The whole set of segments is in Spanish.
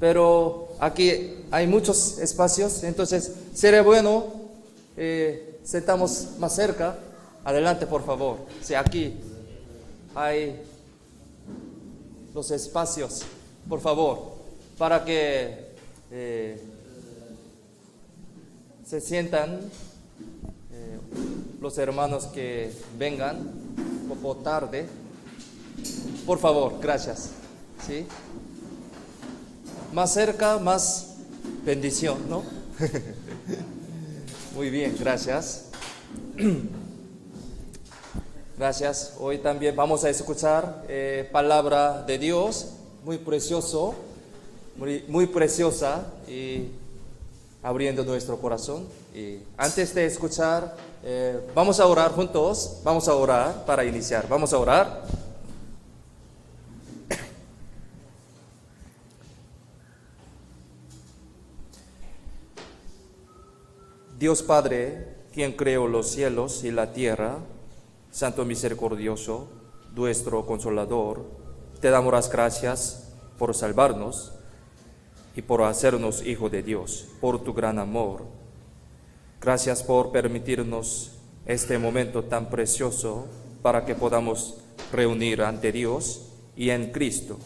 pero aquí hay muchos espacios, entonces sería bueno sentamos más cerca. Adelante, por favor. Sí, aquí hay los espacios, por favor, para que se sientan los hermanos que vengan un poco tarde. Por favor, gracias. ¿Sí? Más cerca, más bendición, ¿no? Muy bien, gracias. Gracias. Hoy también vamos a escuchar palabra de Dios, muy precioso, muy preciosa, y abriendo nuestro corazón. Y antes de escuchar, vamos a orar juntos. Vamos a orar para iniciar. Vamos a orar. Dios Padre, quien creó los cielos y la tierra, Santo misericordioso, nuestro Consolador, te damos las gracias por salvarnos y por hacernos hijos de Dios, por tu gran amor. Gracias por permitirnos este momento tan precioso para que podamos reunir ante Dios y en Cristo.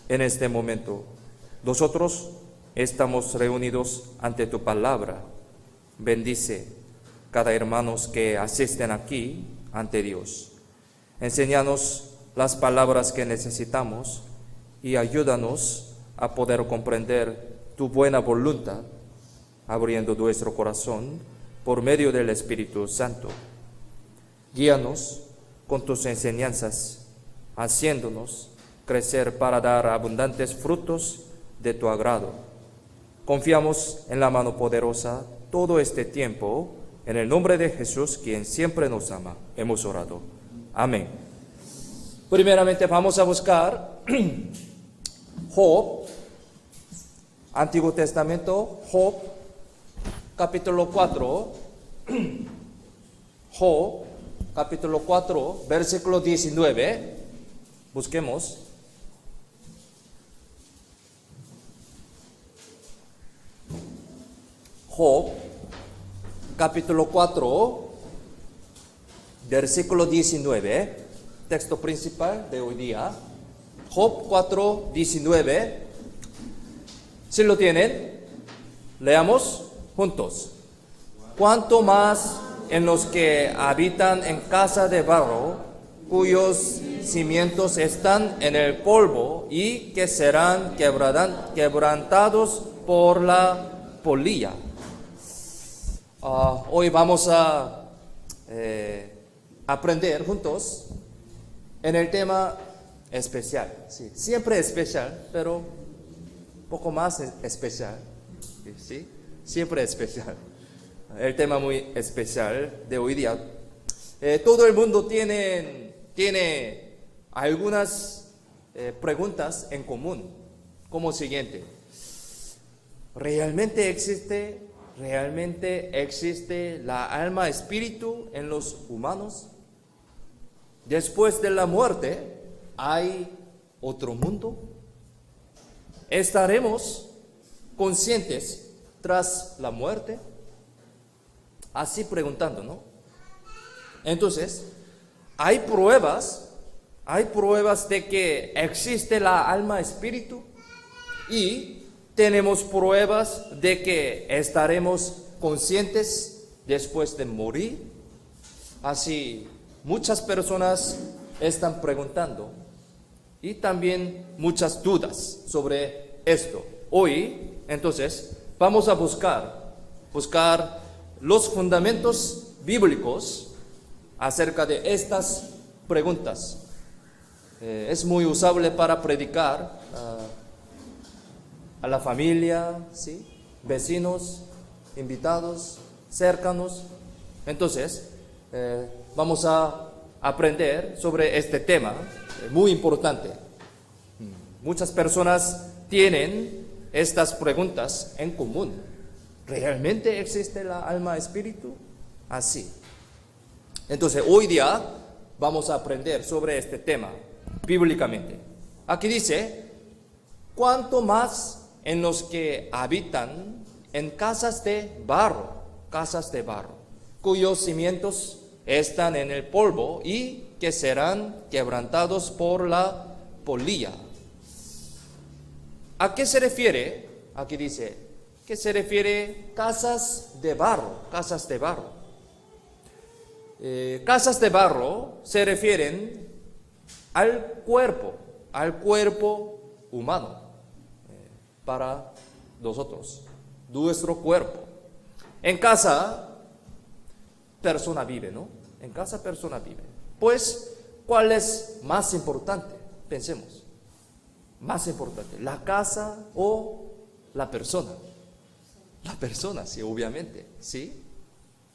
En este momento, nosotros estamos reunidos ante tu palabra. Bendice cada hermano que asisten aquí ante Dios. Enséñanos las palabras que necesitamos y ayúdanos a poder comprender tu buena voluntad, abriendo nuestro corazón por medio del Espíritu Santo. Guíanos con tus enseñanzas, haciéndonos crecer para dar abundantes frutos de tu agrado. Confiamos en la mano poderosa todo este tiempo, en el nombre de Jesús, quien siempre nos ama. Hemos orado. Amén. Primeramente vamos a buscar Job, Antiguo Testamento, Job, capítulo 4, Job, capítulo 4, versículo 19. Busquemos. Job, capítulo 4, versículo 19, texto principal de hoy día. Job 4, 19. Si lo tienen, leamos juntos. Cuanto más en los que habitan en casa de barro, cuyos cimientos están en el polvo y que serán quebrantados por la polilla. Hoy vamos a aprender juntos en el tema especial. Sí, siempre especial, pero un poco más especial. ¿Sí? Siempre especial. El tema muy especial de hoy día. Todo el mundo tiene algunas preguntas en común, como siguiente. ¿Realmente existe la alma espíritu en los humanos? Después de la muerte, ¿hay otro mundo? ¿Estaremos conscientes tras la muerte? Así preguntando, ¿no? Entonces, hay pruebas de que existe la alma espíritu, y tenemos pruebas de que estaremos conscientes después de morir. Así, muchas personas están preguntando y también muchas dudas sobre esto. Hoy, entonces, vamos a buscar los fundamentos bíblicos acerca de estas preguntas. Es muy usable para predicar a la familia, ¿sí? Vecinos, invitados, cercanos. Entonces, vamos a aprender sobre este tema muy importante. Muchas personas tienen estas preguntas en común. ¿Realmente existe la alma espíritu? Así. Entonces, hoy día vamos a aprender sobre este tema bíblicamente. Aquí dice, cuanto más en los que habitan en casas de barro, cuyos cimientos están en el polvo y que serán quebrantados por la polilla. ¿A qué se refiere? Aquí dice, ¿qué se refiere? Casas de barro. Casas de barro se refieren al cuerpo humano, para nosotros, nuestro cuerpo. En casa, persona vive, ¿no? En casa, persona vive. Pues, ¿cuál es más importante? Pensemos. Más importante, ¿la casa o la persona? La persona, sí, obviamente, ¿sí?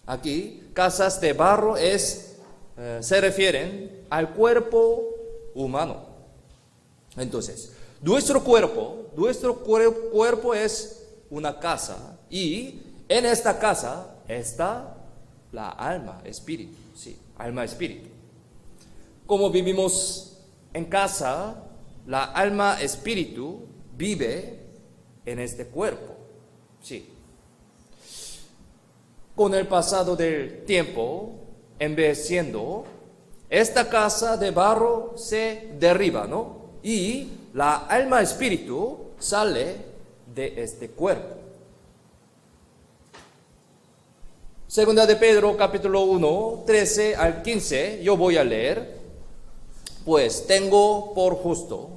Aquí, casas de barro se refieren al cuerpo humano. Entonces, nuestro cuerpo es una casa y en esta casa está la alma, espíritu, sí, alma, espíritu. Como vivimos en casa, la alma, espíritu vive en este cuerpo, sí. Con el pasado del tiempo, envejeciendo, esta casa de barro se derriba, ¿no? Y la alma, espíritu sale de este cuerpo. Segunda de Pedro, capítulo 1, 13 al 15, yo voy a leer. Pues tengo por justo,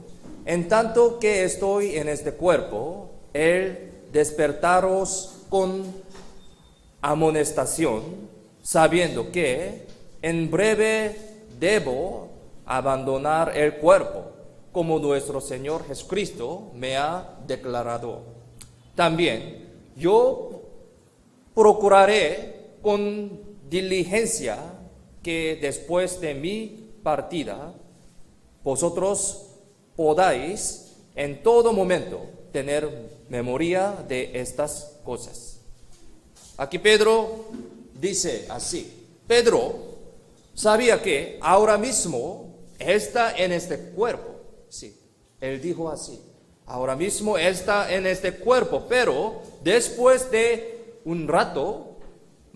en tanto que estoy en este cuerpo, el despertaros con amonestación, sabiendo que en breve debo abandonar el cuerpo, como nuestro Señor Jesucristo me ha declarado. También yo procuraré con diligencia que después de mi partida, vosotros podáis en todo momento tener memoria de estas cosas. Aquí Pedro dice así. Pedro sabía que ahora mismo está en este cuerpo. Sí, él dijo así. Ahora mismo está en este cuerpo, pero después de un rato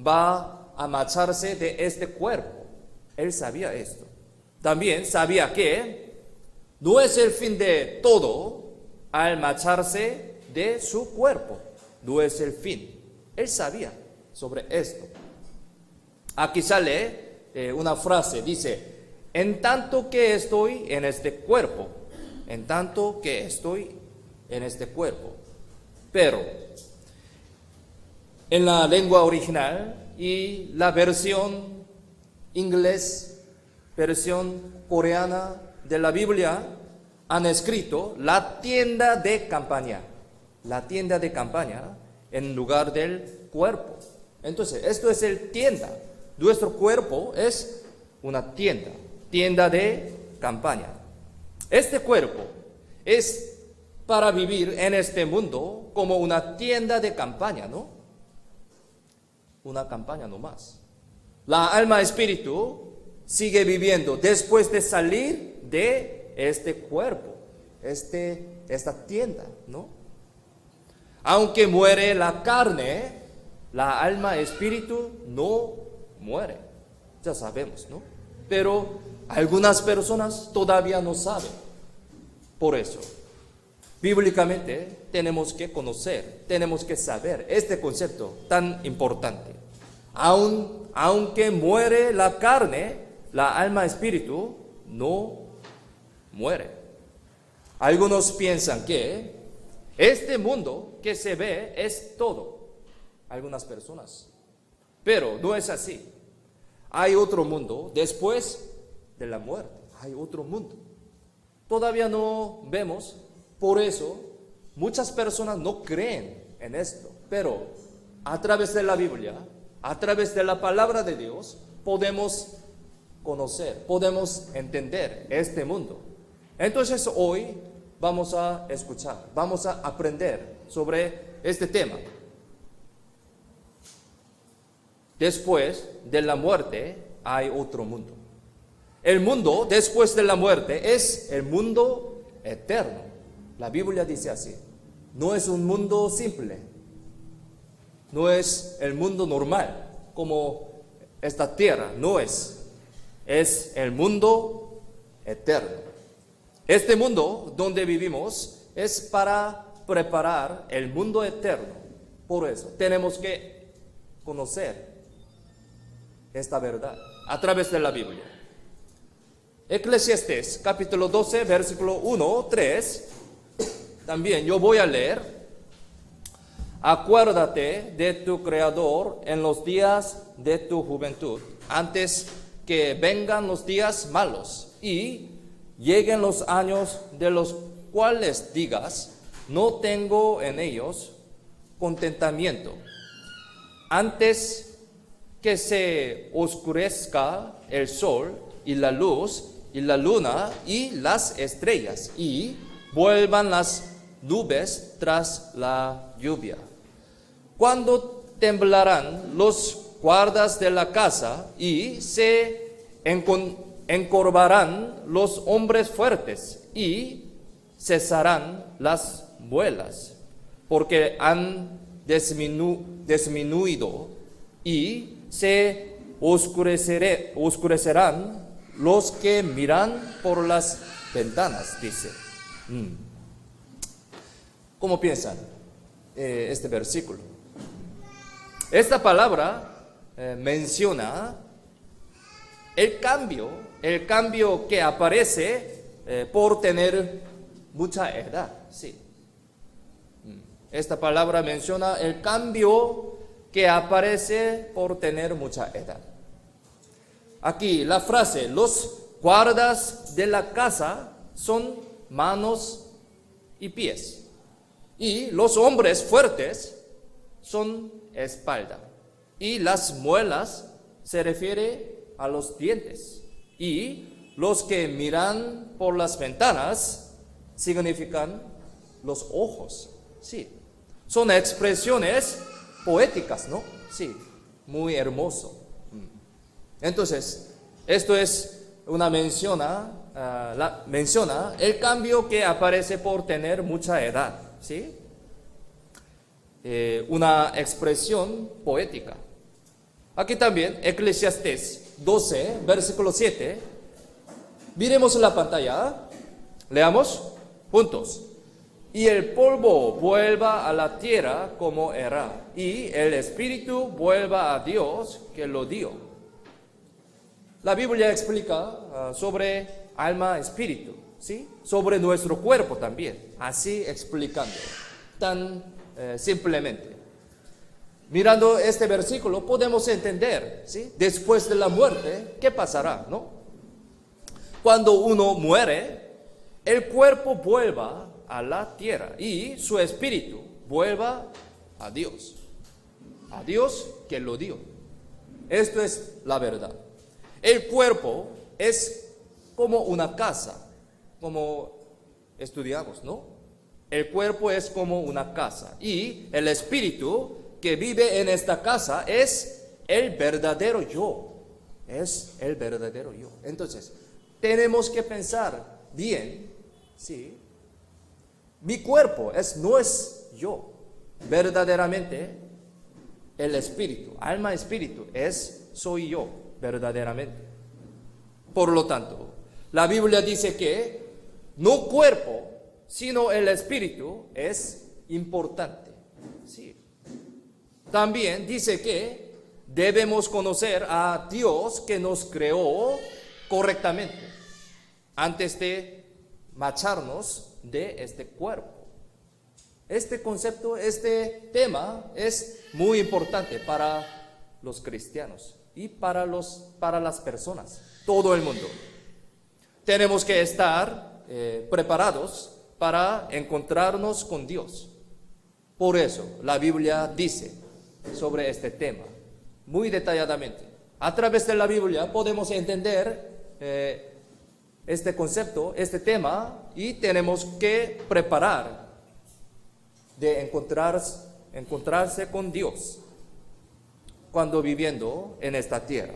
va a marcharse de este cuerpo. Él sabía esto. También sabía que no es el fin de todo al marcharse de su cuerpo. No es el fin. Él sabía sobre esto. Aquí sale una frase, dice, en tanto que estoy en este cuerpo, en tanto que estoy en este cuerpo. Pero en la lengua original y la versión inglés, versión coreana de la Biblia, han escrito la tienda de campaña en lugar del cuerpo. Entonces, esto es el tienda. Nuestro cuerpo es una tienda de campaña. Este cuerpo es para vivir en este mundo como una tienda de campaña, ¿no? Una campaña nomás. La alma espíritu sigue viviendo después de salir de este cuerpo, esta tienda, ¿no? Aunque muere la carne, la alma espíritu no muere. Ya sabemos, ¿no? Pero algunas personas todavía no saben. Por eso, bíblicamente tenemos que conocer, tenemos que saber este concepto tan importante. Aunque muere la carne, la alma espíritu no muere. Algunos piensan que este mundo que se ve es todo. Algunas personas. Pero no es así. Hay otro mundo después de la muerte. Hay otro mundo. Todavía no vemos. Por eso muchas personas no creen en esto. Pero a través de la Biblia, a través de la palabra de Dios, podemos conocer, podemos entender este mundo. Entonces hoy vamos a escuchar, vamos a aprender sobre este tema. Después de la muerte hay otro mundo. El mundo después de la muerte es el mundo eterno. La Biblia dice así. no es un mundo simple, no es el mundo normal como esta tierra, no es el mundo eterno. Este mundo donde vivimos es para preparar el mundo eterno. Por eso tenemos que conocer esta verdad a través de la Biblia. Eclesiastés capítulo 12 versículo 1, 3, también yo voy a leer. Acuérdate de tu Creador en los días de tu juventud, antes que vengan los días malos y lleguen los años de los cuales digas, no tengo en ellos contentamiento. Antes que se oscurezca el sol y la luz y la luna y las estrellas y vuelvan las nubes tras la lluvia. Cuando temblarán los guardas de la casa y se encorvarán los hombres fuertes y cesarán las vuelas, porque han disminuido y se oscurecerán los que miran por las ventanas, dice. ¿Cómo piensan este versículo? Esta palabra menciona el cambio que aparece por tener mucha edad. Sí. Esta palabra menciona el cambio que aparece por tener mucha edad. Aquí la frase, los guardas de la casa son manos y pies. Y los hombres fuertes son espalda. Y las muelas se refiere a los dientes. Y los que miran por las ventanas significan los ojos. Sí. Son expresiones poéticas, ¿no? Sí. Muy hermoso. Entonces, esto es menciona el cambio que aparece por tener mucha edad, ¿sí? Una expresión poética. Aquí también, Eclesiastés 12, versículo 7. Miremos la pantalla, leamos juntos. Y el polvo vuelva a la tierra como era, y el espíritu vuelva a Dios que lo dio. La Biblia explica sobre alma, espíritu, ¿sí? Sobre nuestro cuerpo también, así explicando, tan simplemente. Mirando este versículo podemos entender, ¿sí? Después de la muerte, ¿qué pasará, no? Cuando uno muere, el cuerpo vuelva a la tierra y su espíritu vuelva a Dios que lo dio. Esto es la verdad. El cuerpo es como una casa, como estudiamos, ¿no? El cuerpo es como una casa y el espíritu que vive en esta casa es el verdadero yo. Es el verdadero yo. Entonces, tenemos que pensar bien, ¿sí? Mi cuerpo no es yo. Verdaderamente, el espíritu, alma, espíritu, soy yo, verdaderamente. Por lo tanto, la Biblia dice que no cuerpo, sino el espíritu es importante. Sí. También dice que debemos conocer a Dios que nos creó correctamente antes de marcharnos de este cuerpo. Este concepto, este tema es muy importante para los cristianos y para las personas, todo el mundo. Tenemos que estar preparados para encontrarnos con Dios. Por eso la Biblia dice sobre este tema muy detalladamente. A través de la Biblia podemos entender este concepto, este tema, y tenemos que preparar de encontrarse con Dios cuando viviendo en esta tierra.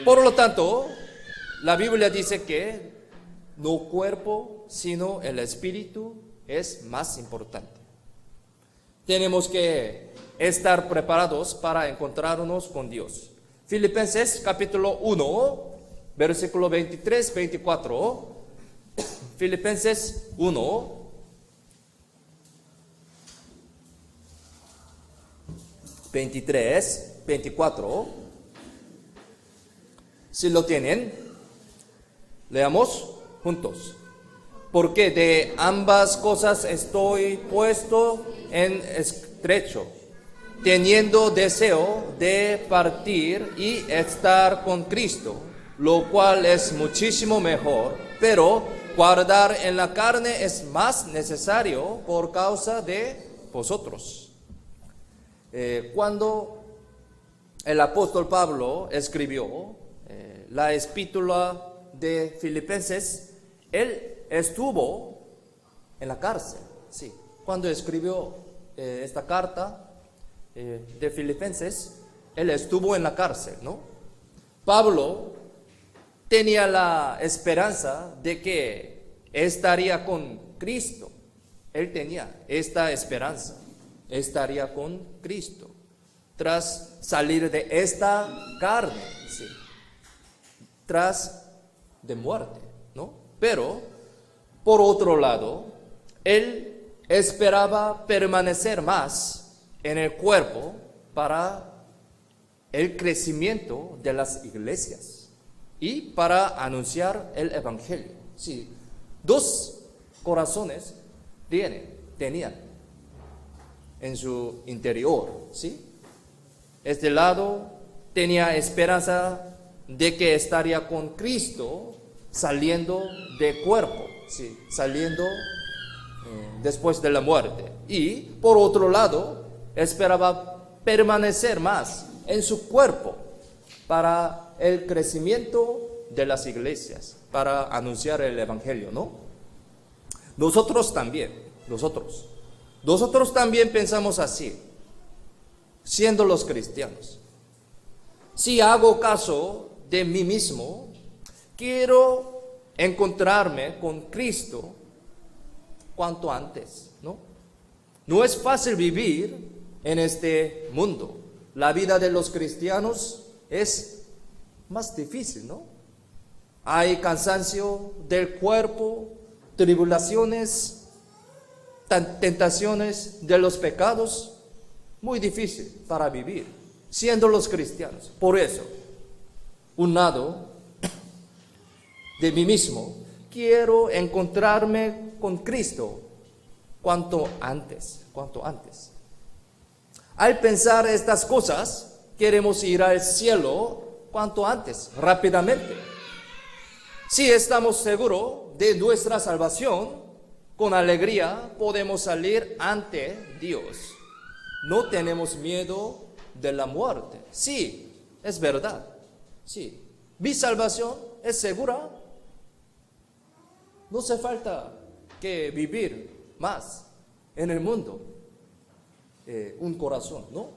Por lo tanto, la Biblia dice que no cuerpo, sino el espíritu es más importante. Tenemos que estar preparados para encontrarnos con Dios. Filipenses capítulo 1, versículo 23, 24. Filipenses 1, 23, 24. Si lo tienen, leamos juntos. Porque de ambas cosas estoy puesto en estrecho, teniendo deseo de partir y estar con Cristo, lo cual es muchísimo mejor, pero guardar en la carne es más necesario por causa de vosotros. Cuando el apóstol Pablo escribió la epístola de Filipenses, él estuvo en la cárcel. Sí. Cuando escribió esta carta de Filipenses, él estuvo en la cárcel, ¿no? Pablo tenía la esperanza de que estaría con Cristo. Él tenía esta esperanza, estaría con Cristo tras salir de esta carne, sí, tras de muerte, ¿no? Pero por otro lado, él esperaba permanecer más en el cuerpo para el crecimiento de las iglesias y para anunciar el evangelio. Sí, dos corazones tenían en su interior, ¿sí? Este lado tenía esperanza de que estaría con Cristo saliendo de cuerpo, sí, saliendo después de la muerte. Y por otro lado, esperaba permanecer más en su cuerpo para el crecimiento de las iglesias, para anunciar el evangelio, ¿no? Nosotros también pensamos así, siendo los cristianos. Si hago caso de mí mismo, quiero encontrarme con Cristo cuanto antes, ¿no? No es fácil vivir en este mundo. La vida de los cristianos es más difícil, ¿no? Hay cansancio del cuerpo, tribulaciones, tentaciones de los pecados, muy difícil para vivir, siendo los cristianos. Por eso, un lado de mí mismo, quiero encontrarme con Cristo cuanto antes. Al pensar estas cosas, queremos ir al cielo cuanto antes, rápidamente. Si estamos seguros de nuestra salvación, con alegría podemos salir ante Dios. No tenemos miedo de la muerte. Sí, es verdad. Sí, mi salvación es segura. No hace falta que vivir más en el mundo. Un corazón, ¿no?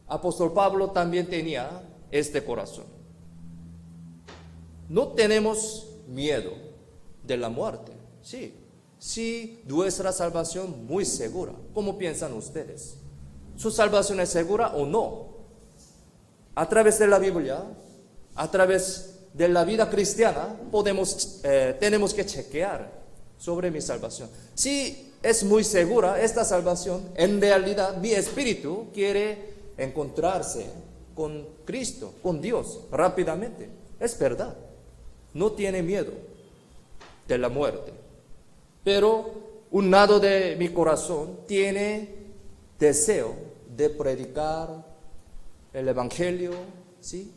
Apóstol Pablo también tenía este corazón. No tenemos miedo de la muerte. Sí, sí, nuestra salvación muy segura. ¿Cómo piensan ustedes? ¿Su salvación es segura o no? A través de la Biblia, a través de la vida cristiana, tenemos que chequear sobre mi salvación. Si es muy segura esta salvación, en realidad mi espíritu quiere encontrarse con Cristo, con Dios, rápidamente. Es verdad, no tiene miedo de la muerte. Pero un lado de mi corazón tiene deseo de predicar el evangelio, ¿sí?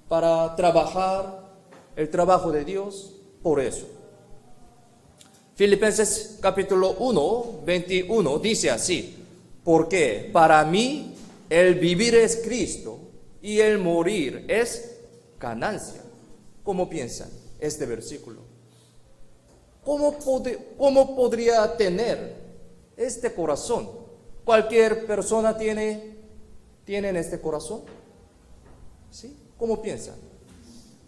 Para trabajar el trabajo de Dios, por eso. Filipenses capítulo 1, 21 dice así: porque para mí el vivir es Cristo y el morir es ganancia. ¿Cómo piensan este versículo? ¿Cómo podría tener este corazón? ¿Cualquier persona tiene este corazón? ¿Sí? ¿Cómo piensan?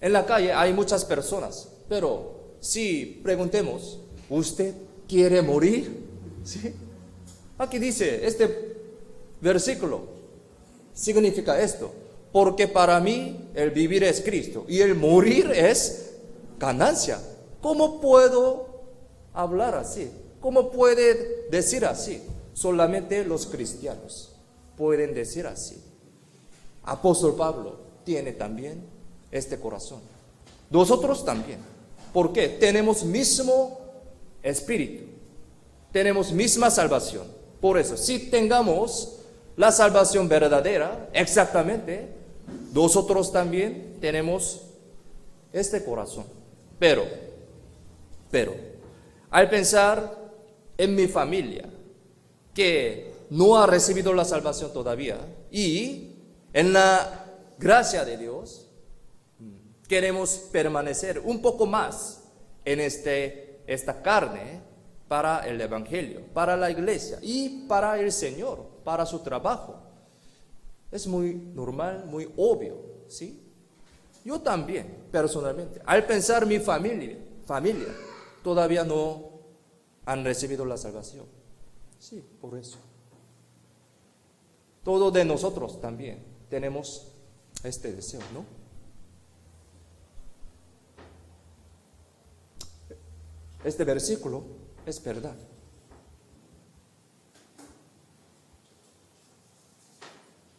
En la calle hay muchas personas, pero si preguntemos, ¿Usted quiere morir? ¿Sí? Aquí dice, este versículo significa esto. Porque para mí el vivir es Cristo y el morir es ganancia. ¿Cómo puedo hablar así? ¿Cómo puede decir así? Solamente los cristianos pueden decir así. Apóstol Pablo tiene también este corazón. Nosotros también. ¿Por qué? Tenemos mismo espíritu. Tenemos misma salvación. Por eso, si tengamos la salvación verdadera, exactamente, nosotros también tenemos este corazón. Pero, al pensar en mi familia, que no ha recibido la salvación todavía, y en la gracia de Dios, queremos permanecer un poco más en esta carne para el Evangelio, para la iglesia y para el Señor, para su trabajo. Es muy normal, muy obvio, ¿sí? Yo también, personalmente, al pensar mi familia, todavía no han recibido la salvación. Sí, por eso. Todos de nosotros también tenemos este deseo, ¿no? Este versículo es verdad.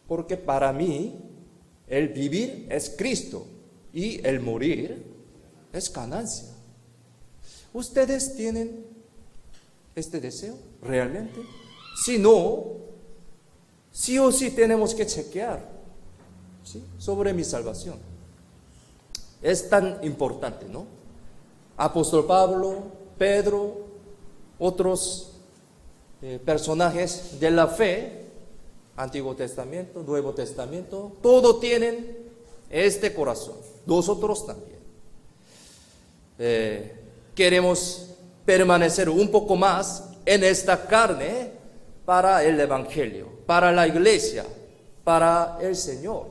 Porque para mí el vivir es Cristo y el morir es ganancia. ¿Ustedes tienen este deseo realmente? Si no, sí o sí tenemos que chequear, ¿sí?, sobre mi salvación. Es tan importante, ¿no? Apóstol Pablo, Pedro, otros personajes de la fe, Antiguo Testamento, Nuevo Testamento, todos tienen este corazón. Nosotros también. Queremos permanecer un poco más en esta carne para el Evangelio, para la iglesia, para el Señor,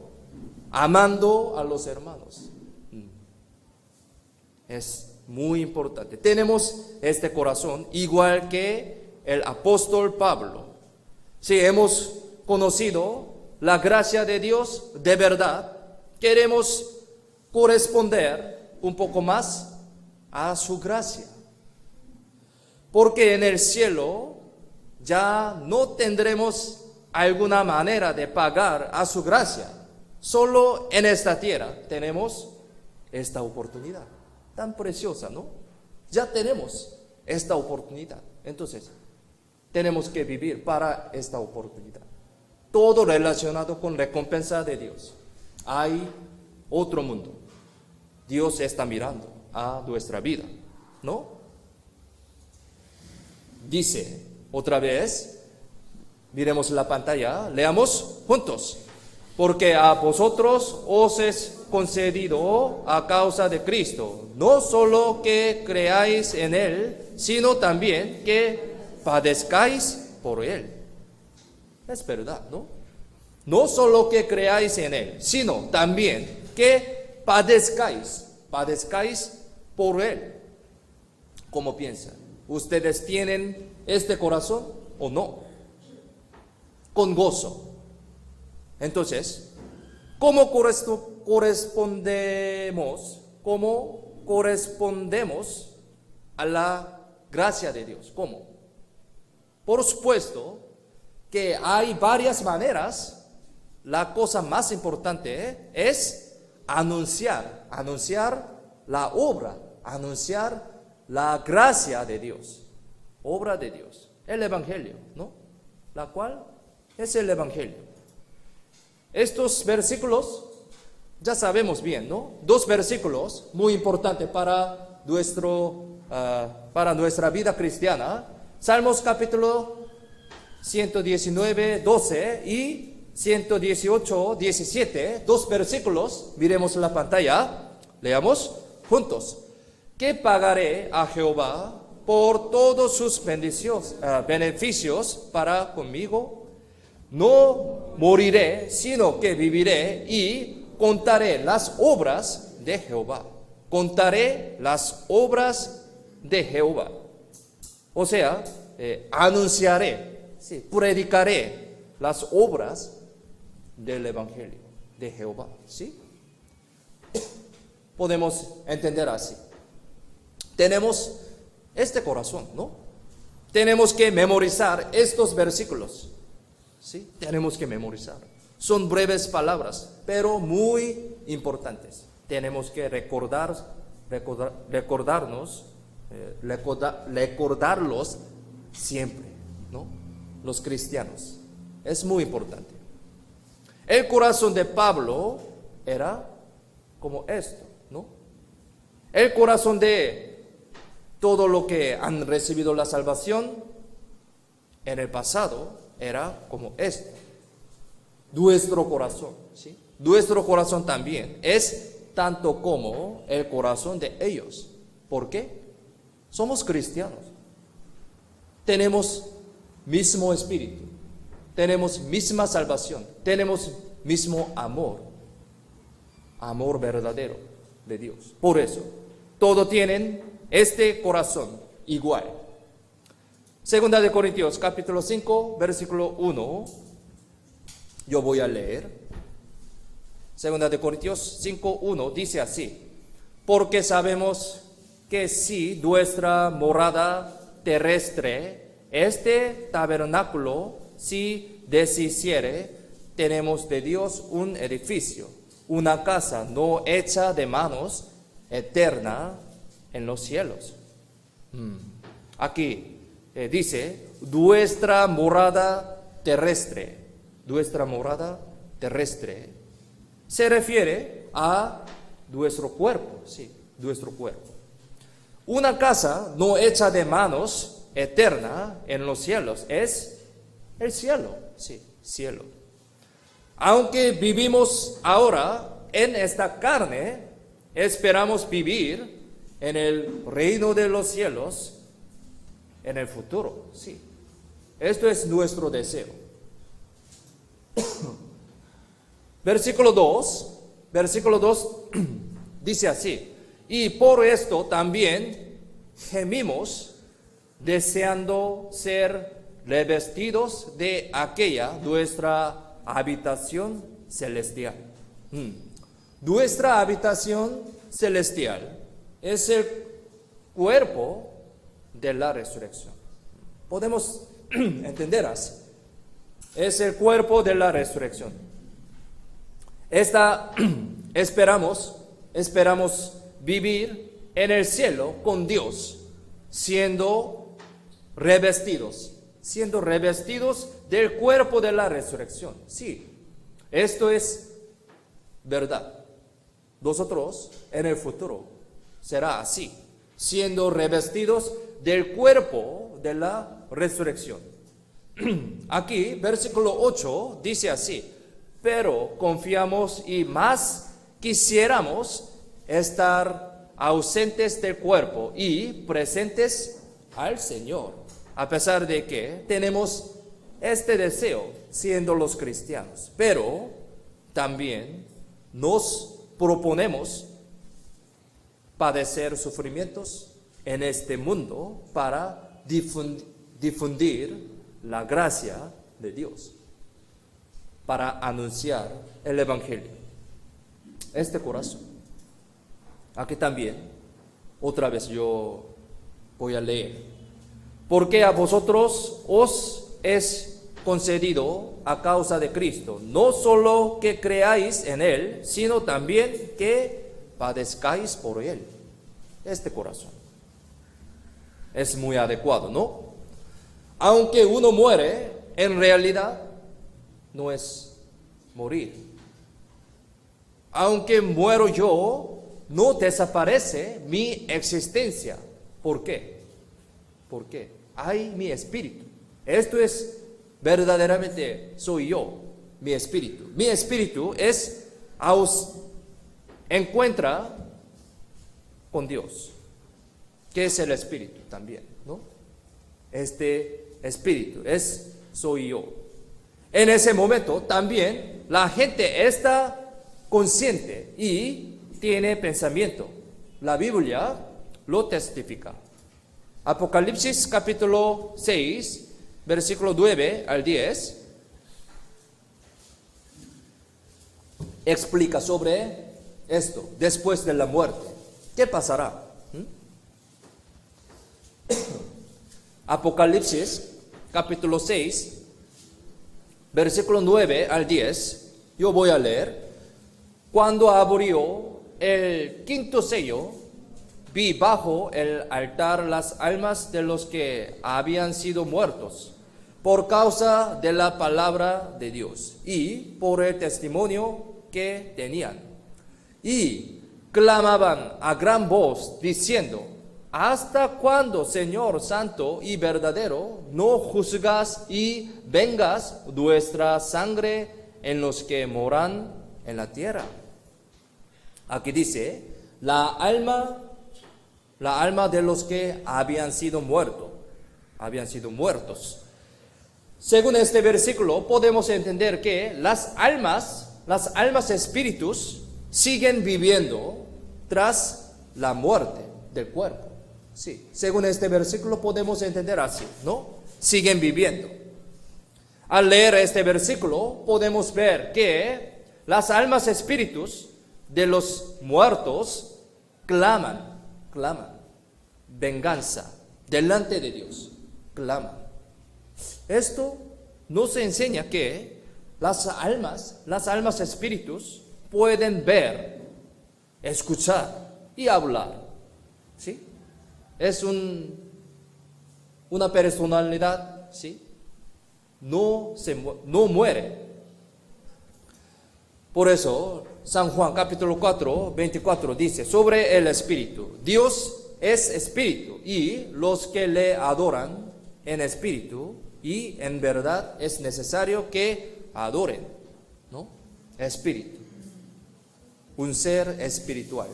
amando a los hermanos. Es muy importante. Tenemos este corazón igual que el apóstol Pablo. Si hemos conocido la gracia de Dios de verdad, queremos corresponder un poco más a su gracia. Porque en el cielo ya no tendremos alguna manera de pagar a su gracia. Solo en esta tierra tenemos esta oportunidad tan preciosa, ¿no? Ya tenemos esta oportunidad. Entonces, tenemos que vivir para esta oportunidad. Todo relacionado con recompensa de Dios. Hay otro mundo. Dios está mirando a nuestra vida, ¿no? Dice otra vez, miremos la pantalla, leamos juntos. Porque a vosotros os es concedido a causa de Cristo, no solo que creáis en Él, sino también que padezcáis por Él. Es verdad, ¿no? No solo que creáis en Él, sino también que padezcáis por Él. ¿Cómo piensan? ¿Ustedes tienen este corazón o no? Con gozo. Entonces, ¿cómo correspondemos a la gracia de Dios? ¿Cómo? Por supuesto que hay varias maneras. La cosa más importante es anunciar la obra, anunciar la gracia de Dios, obra de Dios, el Evangelio, ¿no? La cual es el Evangelio. Estos versículos ya sabemos bien, ¿no? Dos versículos muy importantes para nuestra vida cristiana. Salmos capítulo 119, 12 y 118, 17. Dos versículos, miremos la pantalla, leamos juntos. ¿Qué pagaré a Jehová por todos sus beneficios para conmigo? No moriré, sino que viviré y contaré las obras de Jehová. Contaré las obras de Jehová. O sea, anunciaré, sí, predicaré las obras del Evangelio de Jehová, ¿sí? Podemos entender así. Tenemos este corazón, ¿no? Tenemos que memorizar estos versículos, ¿sí? Tenemos que memorizar. Son breves palabras, pero muy importantes. Tenemos que recordarlos siempre, ¿no? Los cristianos. Es muy importante. El corazón de Pablo era como esto, ¿no? El corazón de todo lo que han recibido la salvación en el pasado era como esto. Nuestro corazón, ¿sí? Nuestro corazón también es tanto como el corazón de ellos. ¿Por qué? Somos cristianos. Tenemos mismo espíritu. Tenemos misma salvación. Tenemos mismo amor. Amor verdadero de Dios. Por eso, todos tienen este corazón igual. Segunda de Corintios, capítulo 5, versículo 1. Yo voy a leer. Segunda de Corintios 5:1 dice así: porque sabemos que si nuestra morada terrestre, este tabernáculo, si deshiciere, tenemos de Dios un edificio, una casa no hecha de manos, eterna en los cielos. Aquí dice nuestra morada terrestre. Nuestra morada terrestre se refiere a nuestro cuerpo, sí, nuestro cuerpo. Una casa no hecha de manos, eterna en los cielos, es el cielo, sí, cielo. Aunque vivimos ahora en esta carne, esperamos vivir en el reino de los cielos en el futuro, sí. Esto es nuestro deseo. Versículo 2 dice así: y por esto también gemimos, deseando ser revestidos de aquella nuestra habitación celestial. Nuestra habitación celestial es el cuerpo de la resurrección. Podemos entender así. Es el cuerpo de la resurrección. Esperamos vivir en el cielo con Dios, siendo revestidos del cuerpo de la resurrección. Sí, esto es verdad. Nosotros en el futuro será así, siendo revestidos del cuerpo de la resurrección. Aquí, versículo 8 dice así: pero confiamos y más quisiéramos estar ausentes del cuerpo y presentes al Señor, a pesar de que tenemos este deseo siendo los cristianos. Pero también nos proponemos padecer sufrimientos en este mundo para difundir la gracia de Dios, para anunciar el Evangelio. Este corazón. Aquí también, otra vez yo voy a leer. Porque a vosotros os es concedido a causa de Cristo, no solo que creáis en Él, sino también que padezcáis por Él. Este corazón es muy adecuado, ¿no? Aunque uno muere, en realidad no es morir. Aunque muero yo, no desaparece mi existencia. ¿Por qué? Porque hay mi espíritu. Esto es verdaderamente soy yo, mi espíritu. Mi espíritu encuentra con Dios, que es el espíritu también, ¿no? Este espíritu soy yo. En ese momento también la gente está consciente y tiene pensamiento. La Biblia lo testifica. Apocalipsis capítulo 6, versículo 9 al 10, explica sobre esto, después de la muerte. ¿Qué pasará? Apocalipsis capítulo 6, versículo 9 al 10, yo voy a leer. Cuando abrió el quinto sello, vi bajo el altar las almas de los que habían sido muertos por causa de la palabra de Dios y por el testimonio que tenían. Y clamaban a gran voz diciendo: ¿hasta cuándo, Señor santo y verdadero, no juzgas y vengas nuestra sangre en los que moran en la tierra? Aquí dice, la alma de los que habían sido muertos. Según este versículo, podemos entender que las almas espíritus, siguen viviendo tras la muerte del cuerpo. Sí, según este versículo podemos entender así, ¿no? Siguen viviendo. Al leer este versículo podemos ver que las almas espíritus de los muertos claman venganza delante de Dios, claman. Esto nos enseña que las almas espíritus pueden ver, escuchar y hablar, ¿sí? Es una personalidad, ¿sí? No muere. Por eso, San Juan capítulo 4, 24 dice sobre el Espíritu: Dios es Espíritu, y los que le adoran en espíritu y en verdad es necesario que adoren, ¿no? Espíritu, un ser espiritual.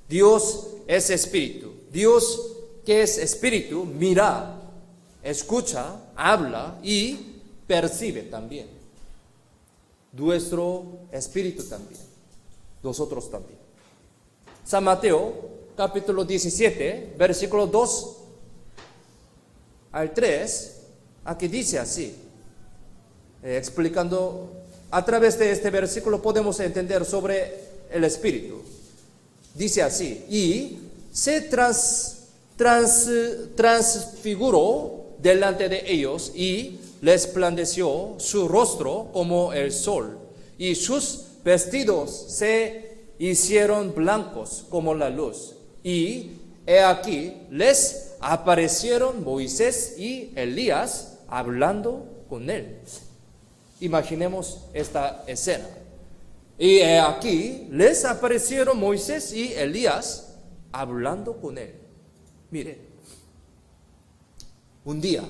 Dios es Espíritu. Dios, que es Espíritu, mira, escucha, habla y percibe también. Nuestro espíritu también. Nosotros también. San Mateo, capítulo 17, versículo 2 al 3, aquí dice así, explicando, a través de este versículo podemos entender sobre el espíritu. Dice así: y se transfiguró delante de ellos y resplandeció su rostro como el sol, y sus vestidos se hicieron blancos como la luz. Y he aquí, les aparecieron Moisés y Elías hablando con él. Imaginemos esta escena. Y he aquí, les aparecieron Moisés y Elías hablando con él. Mire, un día,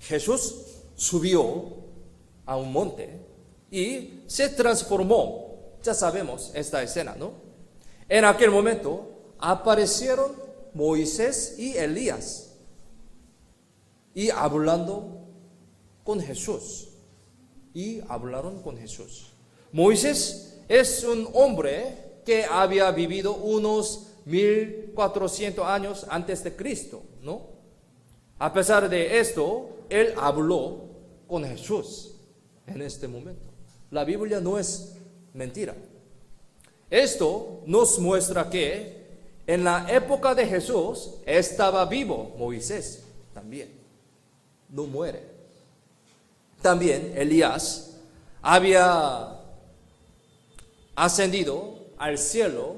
Jesús subió a un monte y se transformó. Ya sabemos esta escena, ¿no? En aquel momento aparecieron Moisés y Elías y hablando con Jesús. Moisés es un hombre que había vivido unos 1400 años antes de Cristo, ¿no? A pesar de esto, él habló con Jesús en este momento. La Biblia no es mentira. Esto nos muestra que en la época de Jesús estaba vivo Moisés también. No muere. También Elías había ascendido al cielo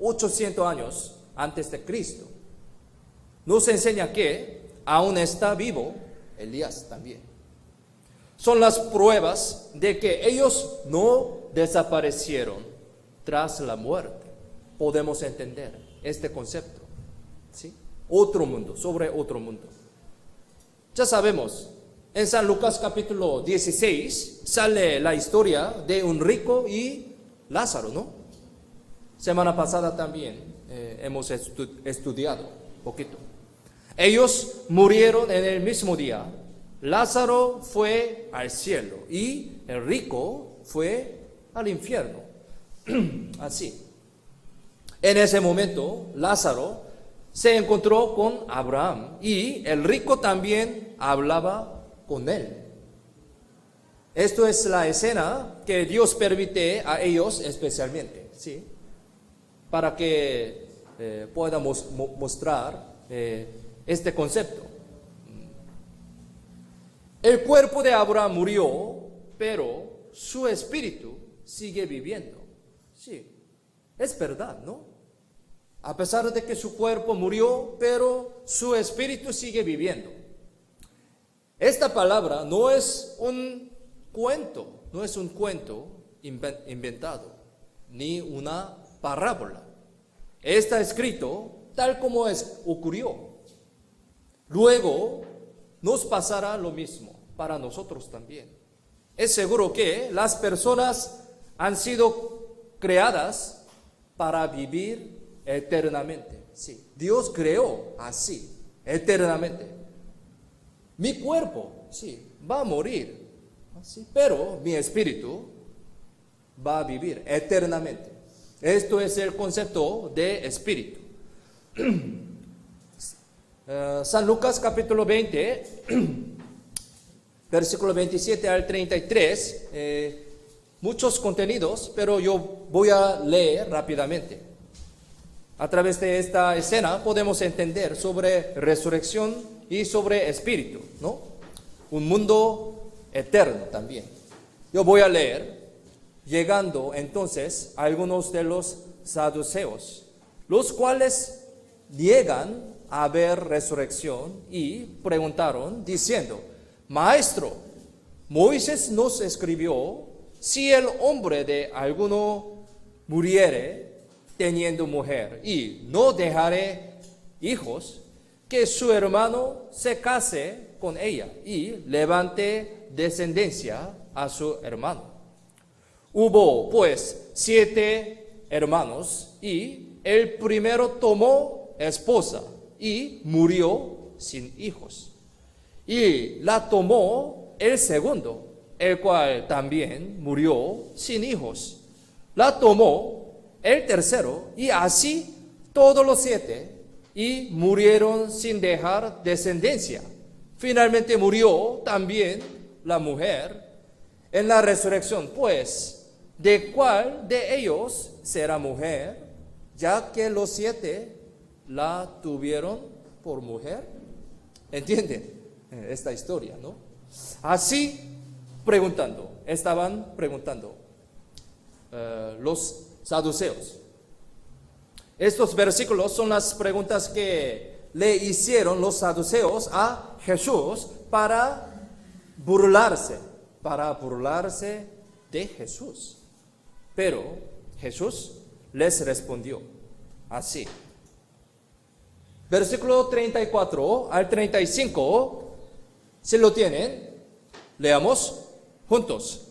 800 años antes de Cristo. Nos enseña que aún está vivo Elías también. Son las pruebas de que ellos no desaparecieron tras la muerte. Podemos entender este concepto, ¿sí? Otro mundo, sobre otro mundo. Ya sabemos, en San Lucas capítulo 16 sale la historia de un rico y Lázaro, ¿no? Semana pasada también hemos estudiado un poquito. Ellos murieron en el mismo día. Lázaro fue al cielo y el rico fue al infierno. Así. En ese momento, Lázaro se encontró con Abraham y el rico también hablaba con él. Esto es la escena que Dios permite a ellos especialmente, ¿sí? Para que podamos mostrar este concepto. El cuerpo de Abraham murió, pero su espíritu sigue viviendo. Sí, es verdad, ¿no? A pesar de que su cuerpo murió, pero su espíritu sigue viviendo. Esta palabra no es un cuento, no es un cuento inventado, ni una parábola. Está escrito tal como ocurrió. Luego nos pasará lo mismo para nosotros también. Es seguro que las personas han sido creadas para vivir eternamente. Sí, Dios creó así, eternamente. Mi cuerpo, sí, va a morir, ¿sí? Pero mi espíritu va a vivir eternamente. Esto es el concepto de espíritu. San Lucas capítulo 20, versículo 27 al 33, muchos contenidos, pero yo voy a leer rápidamente. A través de esta escena podemos entender sobre resurrección y sobre espíritu, ¿no? Un mundo eterno también. Yo voy a leer, llegando entonces a algunos de los saduceos, los cuales niegan haber resurrección y preguntaron diciendo: Maestro, Moisés nos escribió, si el hombre de alguno muriere teniendo mujer y no dejare hijos, que su hermano se case con ella y levante descendencia a su hermano. Hubo pues 7 hermanos y el primero tomó esposa y murió sin hijos. Y la tomó el segundo, el cual también murió sin hijos. La tomó el tercero, y así todos los 7, y murieron sin dejar descendencia. Finalmente murió también la mujer en la resurrección, pues, ¿de cuál de ellos será mujer, ya que los 7 la tuvieron por mujer? ¿Entienden esta historia, no? Así estaban preguntando los saduceos. Estos versículos son las preguntas que le hicieron los saduceos a Jesús para burlarse de Jesús. Pero Jesús les respondió así. Versículo 34 al 35, si lo tienen, leamos juntos.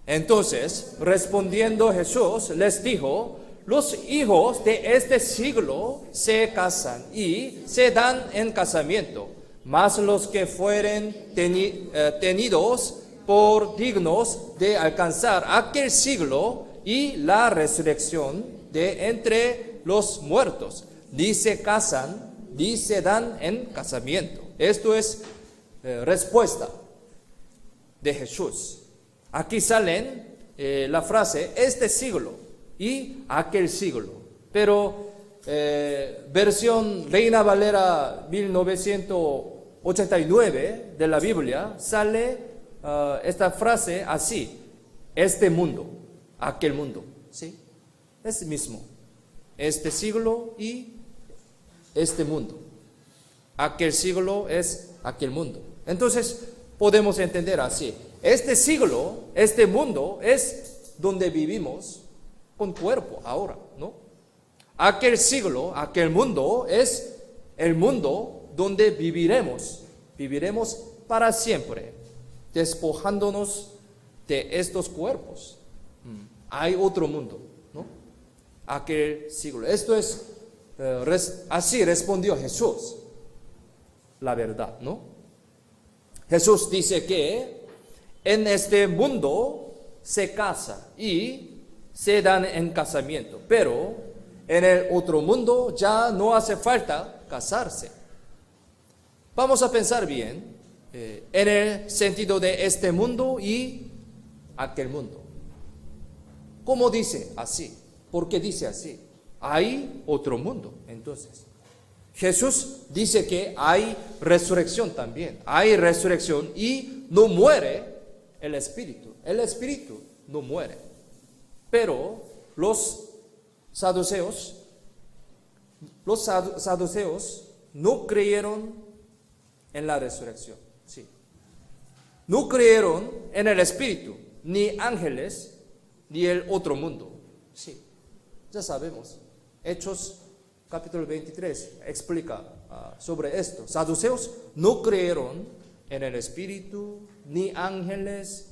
Entonces, respondiendo Jesús, les dijo: los hijos de este siglo se casan y se dan en casamiento, mas los que fueren tenidos por dignos de alcanzar aquel siglo y la resurrección de entre los muertos, ni se casan ni se dan en casamiento. Esto es respuesta de Jesús. Aquí salen la frase este siglo y aquel siglo, pero versión Reina Valera 1989 de la Biblia sale esta frase así: este mundo, aquel mundo, ¿sí? Es el mismo, este siglo y este mundo, aquel siglo es aquel mundo. Entonces podemos entender así: este siglo, este mundo es donde vivimos con cuerpo ahora, ¿no? Aquel siglo, aquel mundo es el mundo donde viviremos para siempre, despojándonos de estos cuerpos. Hay otro mundo, ¿no? Aquel siglo. Esto es, así respondió Jesús, la verdad, ¿no? Jesús dice que en este mundo se casa y se dan en casamiento, pero en el otro mundo ya no hace falta casarse. Vamos a pensar bien en el sentido de este mundo y aquel mundo. ¿Cómo dice así? ¿Por qué dice así? Hay otro mundo, entonces. Jesús dice que hay resurrección también. Hay resurrección y no muere el espíritu. El espíritu no muere. Pero los saduceos no creyeron en la resurrección. Sí. No creyeron en el espíritu, ni ángeles, ni el otro mundo. Sí. Ya sabemos. Hechos capítulo 23 explica sobre esto. Saduceos no creyeron en el espíritu, ni ángeles,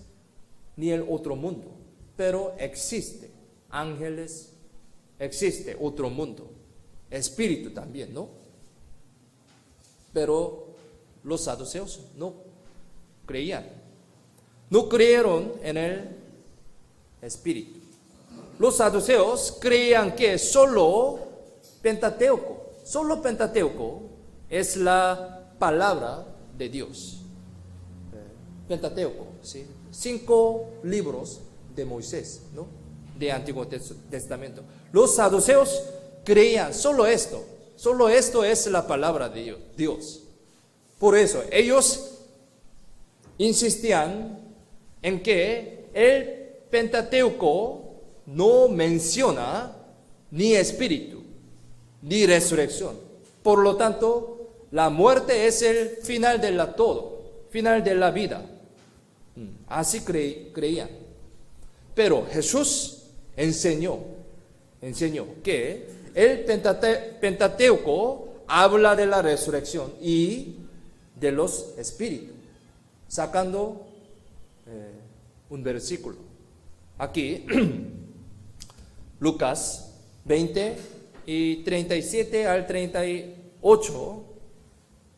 ni el otro mundo. Pero existe ángeles, existe otro mundo, espíritu también, ¿no? Pero los saduceos no creían, no creyeron en el espíritu. Los saduceos creían que solo Pentateuco es la palabra de Dios. Pentateuco, ¿sí? 5 libros de Moisés, ¿no? De Antiguo Testamento. Los saduceos creían solo esto es la palabra de Dios. Por eso ellos insistían en que el Pentateuco no menciona ni espíritu, ni resurrección. Por lo tanto, la muerte es el final de final de la vida. Así creían. Pero Jesús enseñó que el Pentateuco habla de la resurrección y de los espíritus, sacando un versículo. Aquí, Lucas 20 y 37 al 38.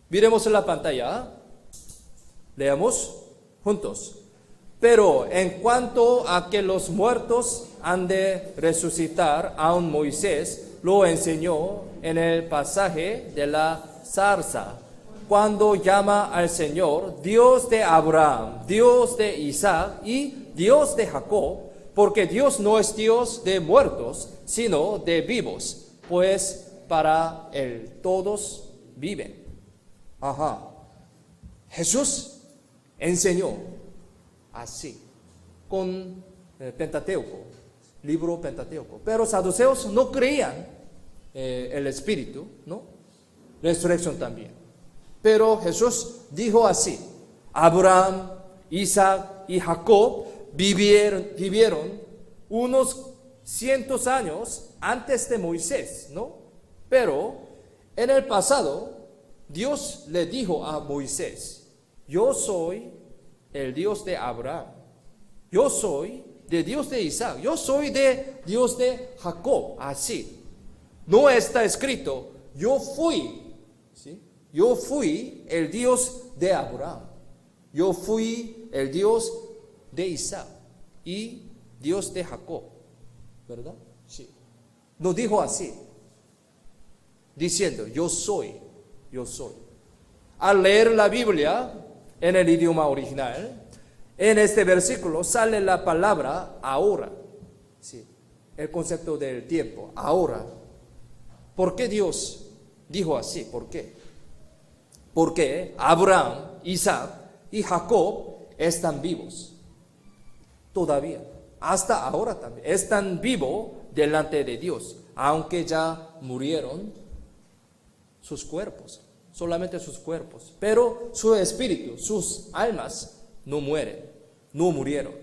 Miremos en la pantalla. Leamos juntos. Pero en cuanto a que los muertos han de resucitar, aún Moisés lo enseñó en el pasaje de la zarza, cuando llama al Señor Dios de Abraham, Dios de Isaac y Dios de Jacob, porque Dios no es Dios de muertos, sino de vivos, pues para Él todos viven. Jesús enseñó así, con Pentateuco, libro Pentateuco. Pero saduceos no creían el espíritu, ¿no? Resurrección también. Pero Jesús dijo así: Abraham, Isaac y Jacob vivieron unos 100 años antes de Moisés, ¿no? Pero en el pasado Dios le dijo a Moisés: yo soy el Dios de Abraham, yo soy de Dios de Isaac, yo soy de Dios de Jacob. Así no está escrito yo fui, ¿sí? Yo fui el Dios de Abraham, yo fui el Dios de Isaac y Dios de Jacob, ¿verdad? Sí. No dijo así, diciendo yo soy. Al leer la Biblia en el idioma original, en este versículo sale la palabra ahora, sí, el concepto del tiempo, ahora. ¿Por qué Dios dijo así? ¿Por qué? Porque Abraham, Isaac y Jacob están vivos todavía, hasta ahora también, están vivos delante de Dios, aunque ya murieron sus cuerpos, solamente sus cuerpos, pero su espíritu, sus almas no murieron.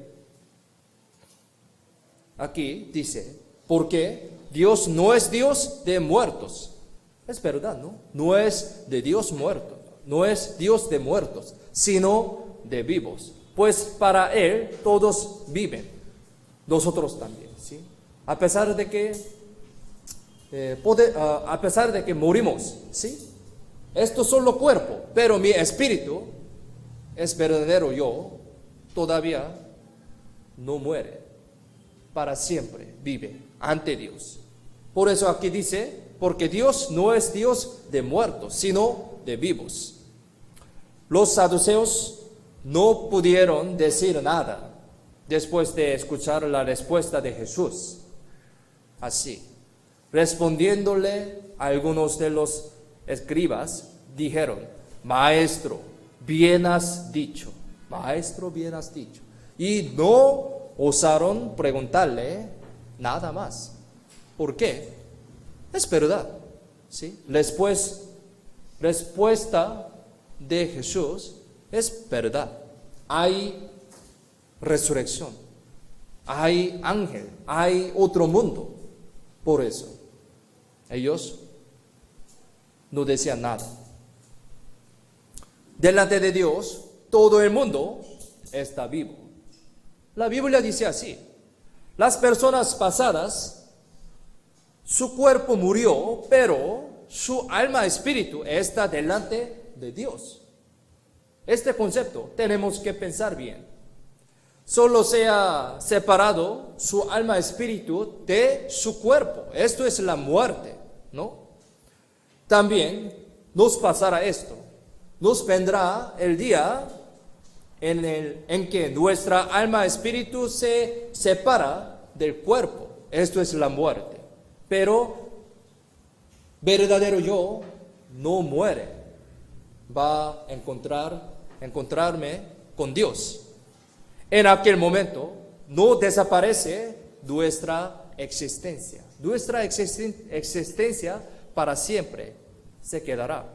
Aquí dice, porque Dios no es Dios de muertos. Es verdad, ¿no? No es de Dios muerto, no es Dios de muertos, sino de vivos. Pues para Él todos viven, nosotros también, ¿sí? A pesar de que morimos, ¿sí? Esto es solo cuerpo, pero mi espíritu es verdadero yo, todavía no muere, para siempre vive ante Dios. Por eso aquí dice, porque Dios no es Dios de muertos, sino de vivos. Los saduceos no pudieron decir nada después de escuchar la respuesta de Jesús. Así, respondiéndole a algunos de los escribas, dijeron: Maestro, bien has dicho. Maestro, bien has dicho. Y no osaron preguntarle nada más. ¿Por qué? Es verdad, ¿sí? Respuesta de Jesús es verdad. Hay resurrección, hay ángel, hay otro mundo. Por eso, ellos no decían nada. Delante de Dios, todo el mundo está vivo. La Biblia dice así: las personas pasadas, su cuerpo murió, pero su alma, espíritu está delante de Dios. Este concepto tenemos que pensar bien. Solo se ha separado su alma, espíritu de su cuerpo. Esto es la muerte, ¿no? También nos pasará esto. Nos vendrá el día en que nuestra alma, espíritu se separa del cuerpo. Esto es la muerte. Pero verdadero yo no muere. Va a encontrarme con Dios. En aquel momento no desaparece nuestra existencia. Nuestra existencia para siempre se quedará.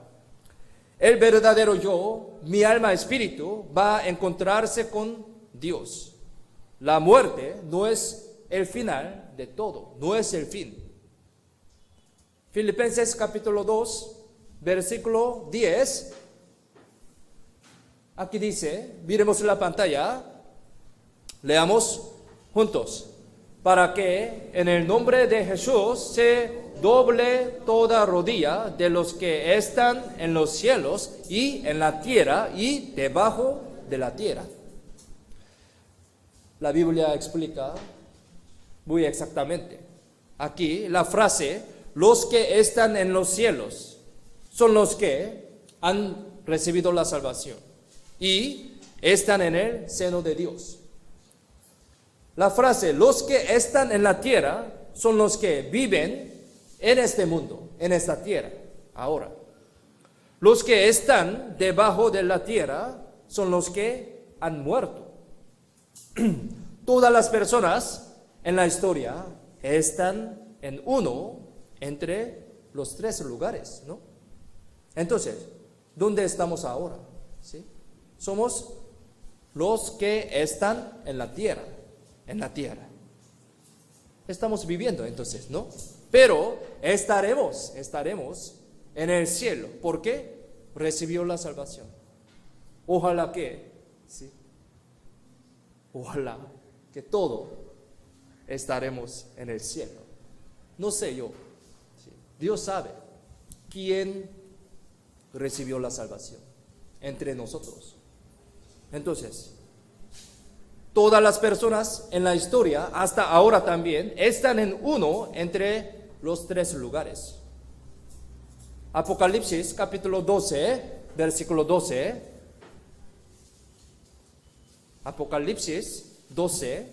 El verdadero yo, mi alma, espíritu, va a encontrarse con Dios. La muerte no es el final de todo, no es el fin. Filipenses capítulo 2, versículo 10. Aquí dice, miremos la pantalla, leamos juntos. Para que en el nombre de Jesús se doble toda rodilla de los que están en los cielos y en la tierra y debajo de la tierra. La Biblia explica muy exactamente. Aquí la frase, los que están en los cielos, son los que han recibido la salvación y están en el seno de Dios. La frase, los que están en la tierra, son los que viven en este mundo, en esta tierra, ahora. Los que están debajo de la tierra son los que han muerto. Todas las personas en la historia están en uno entre los tres lugares, ¿no? Entonces, ¿dónde estamos ahora? ¿Sí? Somos los que están en la tierra. En la tierra. Estamos viviendo entonces, ¿no? Pero estaremos en el cielo. ¿Por qué? Recibió la salvación. Ojalá que, ¿sí? Ojalá que todo estaremos en el cielo. No sé yo, ¿sí? Dios sabe quién recibió la salvación entre nosotros. Entonces, todas las personas en la historia, hasta ahora también, están en uno entre los tres lugares. Apocalipsis capítulo 12, versículo 12. Apocalipsis 12,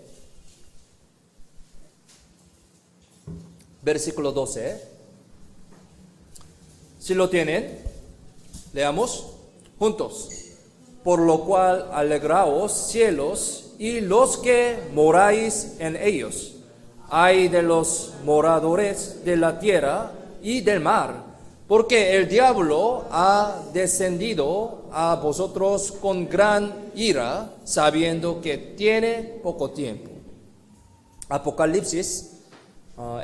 versículo 12. Si lo tienen, leamos juntos. Por lo cual alegraos cielos y los que moráis en ellos. Ay de los moradores de la tierra y del mar, porque el diablo ha descendido a vosotros con gran ira, sabiendo que tiene poco tiempo. Apocalipsis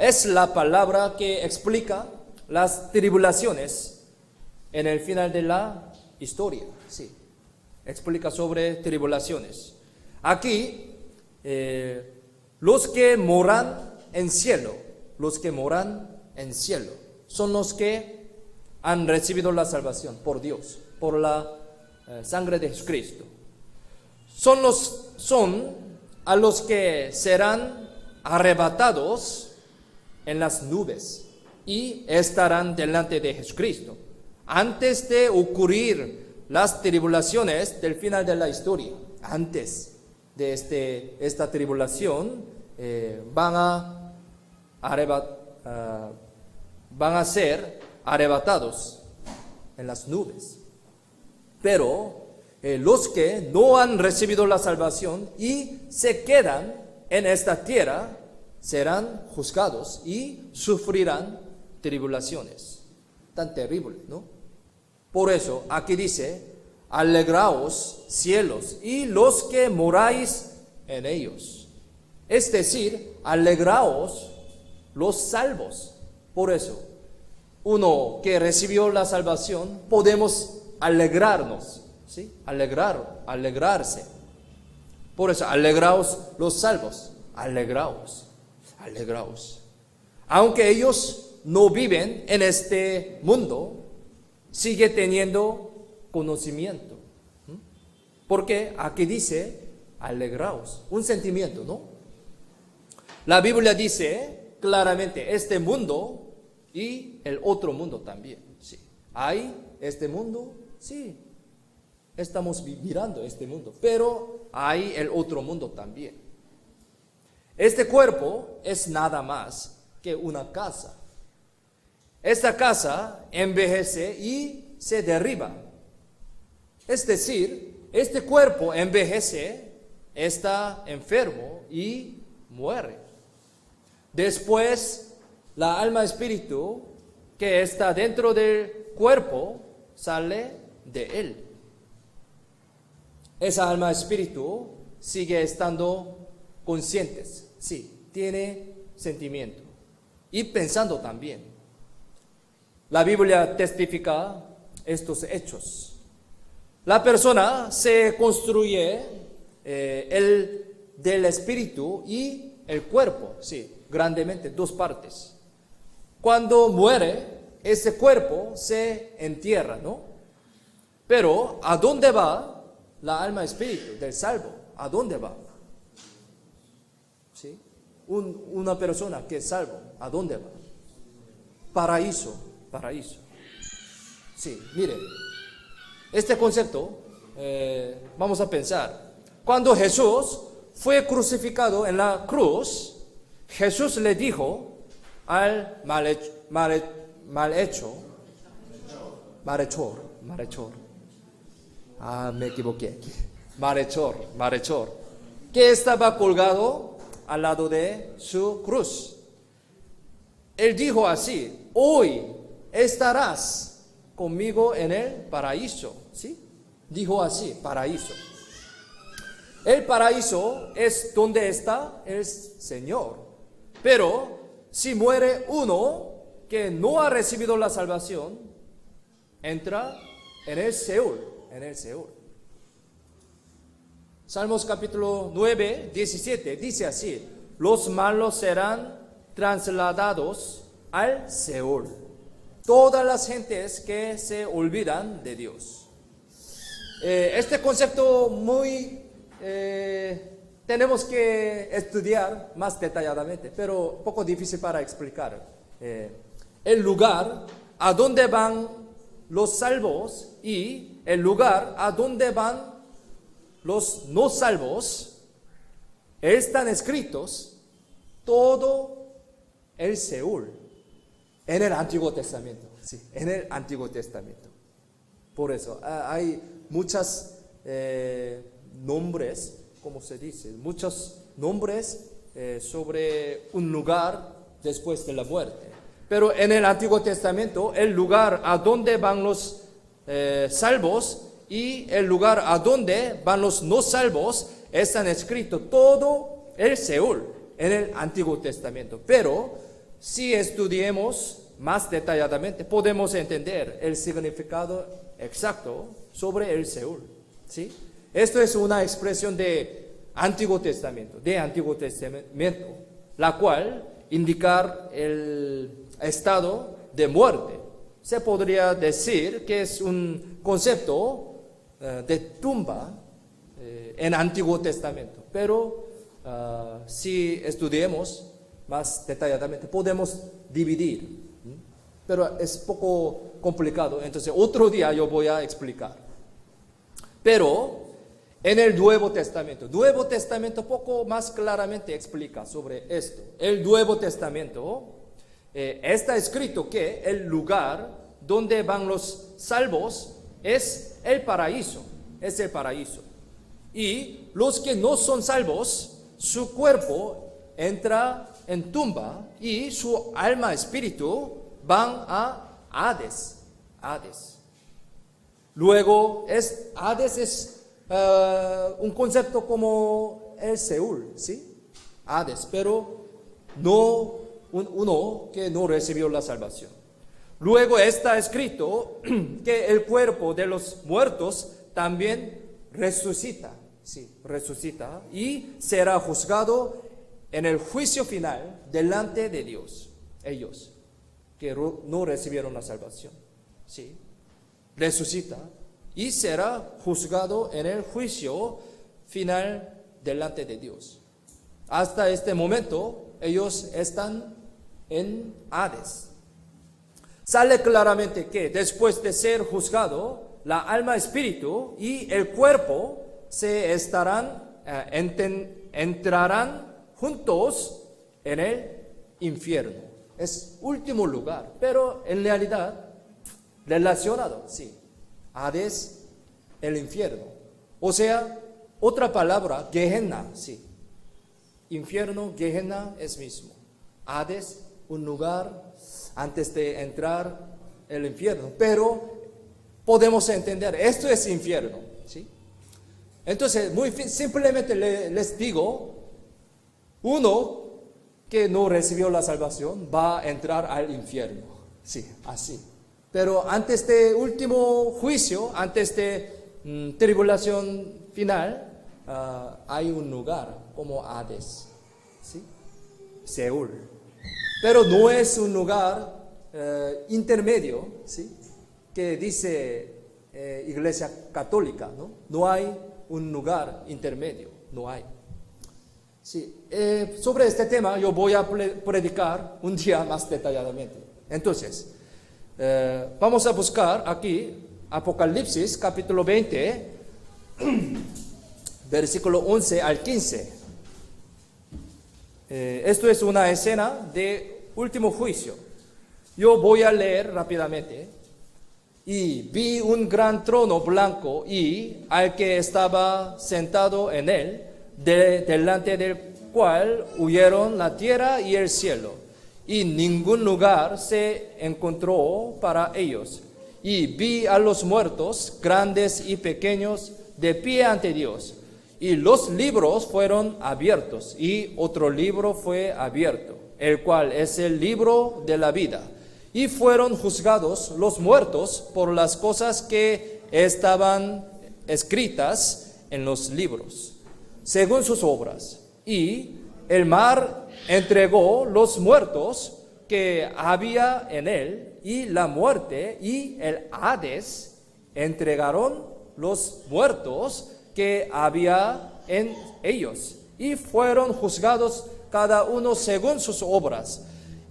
es la palabra que explica las tribulaciones en el final de la historia. Sí, explica sobre tribulaciones. Aquí, los que moran en cielo, son los que han recibido la salvación por Dios, por la sangre de Jesucristo. Son a los que serán arrebatados en las nubes. y estarán delante de Jesucristo. Antes de ocurrir las tribulaciones del final de la historia, antes de esta tribulación, van a ser arrebatados en las nubes. Pero los que no han recibido la salvación y se quedan en esta tierra serán juzgados y sufrirán tribulaciones tan terribles, ¿no? Por eso aquí dice: alegraos cielos y los que moráis en ellos. Es decir, alegraos los salvos. Por eso, uno que recibió la salvación, podemos alegrarnos, ¿sí? Alegrarse. Por eso, alegraos los salvos, alegraos. Aunque ellos no viven en este mundo, sigue teniendo conocimiento. Porque aquí dice alegraos, un sentimiento, ¿no? La Biblia dice claramente este mundo y el otro mundo también. Sí. ¿Hay este mundo? Sí. Estamos mirando este mundo, pero hay el otro mundo también. Este cuerpo es nada más que una casa. Esta casa envejece y se derriba. Es decir, este cuerpo envejece, está enfermo y muere. Después, la alma espíritu que está dentro del cuerpo sale de él. Esa alma espíritu sigue estando conscientes. Sí, tiene sentimiento y pensando también. La Biblia testifica estos hechos. La persona se construye del espíritu y el cuerpo, sí, grandemente, dos partes. Cuando muere, ese cuerpo se entierra, ¿no? Pero, ¿a dónde va la alma espíritu del salvo? ¿A dónde va? ¿Sí? Una persona que es salvo, ¿a dónde va? Paraíso. Sí, miren, este concepto vamos a pensar. Cuando Jesús fue crucificado en la cruz, Jesús le dijo al malhechor, me equivoqué aquí, malhechor, que estaba colgado al lado de su cruz. Él dijo así: hoy estarás conmigo en el paraíso. ¿Sí? Dijo así, paraíso. El paraíso es donde está el Señor. Pero si muere uno que no ha recibido la salvación, entra en el Seol. Salmos capítulo 9, 17 dice así: los malos serán trasladados al Seol. Todas las gentes que se olvidan de Dios. Este concepto tenemos que estudiar más detalladamente, pero poco difícil para explicar. El lugar a donde van los salvos y el lugar a donde van los no salvos están escritos todo el Seol en el Antiguo Testamento. Sí, en el Antiguo Testamento. Por eso hay muchos nombres, como se dice, muchos nombres sobre un lugar después de la muerte. Pero en el Antiguo Testamento, el lugar a donde van los salvos y el lugar a donde van los no salvos están escritos todo el Seol en el Antiguo Testamento. Pero si estudiemos más detalladamente, podemos entender el significado exacto sobre el Seol. ¿Sí? Esto es una expresión de Antiguo Testamento, la cual indica el estado de muerte. Se podría decir que es un concepto de tumba en Antiguo Testamento, pero si estudiemos más detalladamente podemos dividir pero es poco complicado, entonces otro día yo voy a explicar. Pero en el Nuevo Testamento poco más claramente explica sobre esto. El Nuevo Testamento está escrito que el lugar donde van los salvos es el paraíso, Y los que no son salvos, su cuerpo entra en tumba y su alma, espíritu van a Hades. Luego, Hades es un concepto como el Seúl, ¿sí? Hades, pero no uno que no recibió la salvación. Luego está escrito que el cuerpo de los muertos también resucita, y será juzgado en el juicio final delante de Dios. Ellos que no recibieron la salvación, ¿sí? Resucita y será juzgado en el juicio final delante de Dios. Hasta este momento ellos están en Hades. Sale claramente que después de ser juzgado, la alma, espíritu y el cuerpo entrarán juntos en el infierno. Es último lugar, pero en realidad relacionado, sí. Hades, el infierno. O sea, otra palabra, Gehenna, sí. Infierno, Gehenna es mismo. Hades, un lugar antes de entrar el infierno. Pero podemos entender, esto es infierno, ¿sí? Entonces, simplemente les digo, uno que no recibió la salvación va a entrar al infierno, sí, así. Pero antes de último juicio, antes de tribulación final, hay un lugar como Hades, ¿sí? Seúl. Pero no es un lugar intermedio, ¿sí? Que dice Iglesia Católica, ¿no? No hay un lugar intermedio, no hay. Sí, sobre este tema yo voy a predicar un día más detalladamente. Entonces, vamos a buscar aquí Apocalipsis capítulo 20, versículo 11 al 15. Esto es una escena de último juicio. Yo voy a leer rápidamente. Y vi un gran trono blanco y al que estaba sentado en él, delante del cual huyeron la tierra y el cielo, y ningún lugar se encontró para ellos. Y vi a los muertos, grandes y pequeños, de pie ante Dios. Y los libros fueron abiertos, y otro libro fue abierto, el cual es el libro de la vida. Y fueron juzgados los muertos por las cosas que estaban escritas en los libros, según sus obras. Y el mar entregó los muertos que había en él, y la muerte y el Hades entregaron los muertos que había en ellos, y fueron juzgados cada uno según sus obras.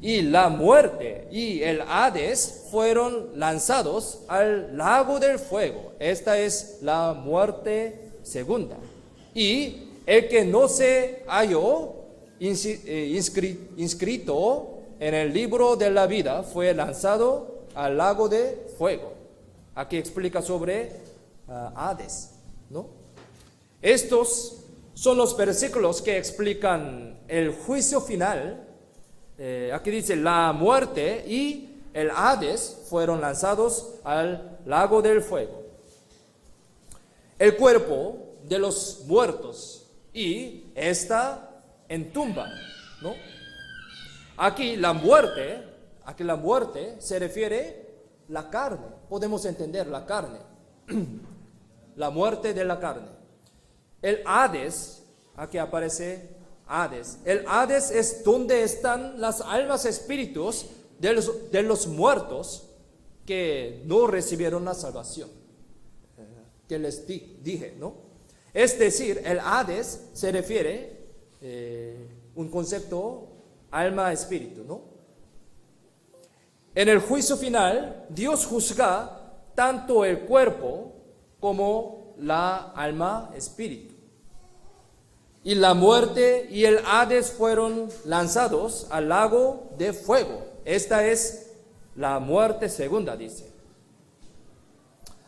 Y la muerte y el Hades fueron lanzados al lago del fuego. Esta es la muerte segunda. Y el que no se halló inscrito en el libro de la vida fue lanzado al lago de fuego. Aquí explica sobre Hades, ¿no? Estos son los versículos que explican el juicio final. Aquí dice, la muerte y el Hades fueron lanzados al lago del fuego. El cuerpo de los muertos y está en tumba, ¿no? Aquí la muerte se refiere a la carne. Podemos entender la carne. La muerte de la carne. El Hades, aquí aparece Hades. El Hades es donde están las almas, espíritus de los muertos que no recibieron la salvación, que les dije, ¿no? Es decir, el Hades se refiere un concepto alma, espíritu, ¿no? En el juicio final, Dios juzga tanto el cuerpo como la alma, espíritu. Y la muerte y el Hades fueron lanzados al lago de fuego. Esta es la muerte segunda, dice.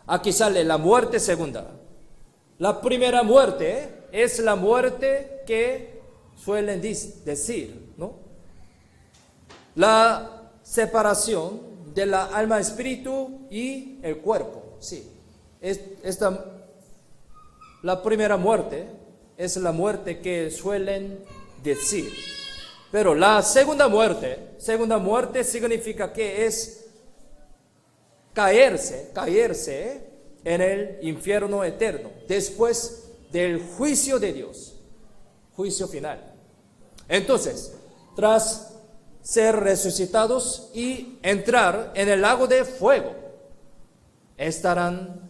Aquí sale la muerte segunda. La primera muerte es la muerte que suelen decir, ¿no? La separación de la alma, espíritu y el cuerpo. Sí. La primera muerte es la muerte que suelen decir. Pero la segunda muerte significa que es caerse en el infierno eterno, después del juicio de Dios, juicio final. Entonces, tras ser resucitados y entrar en el lago de fuego, ¿estarán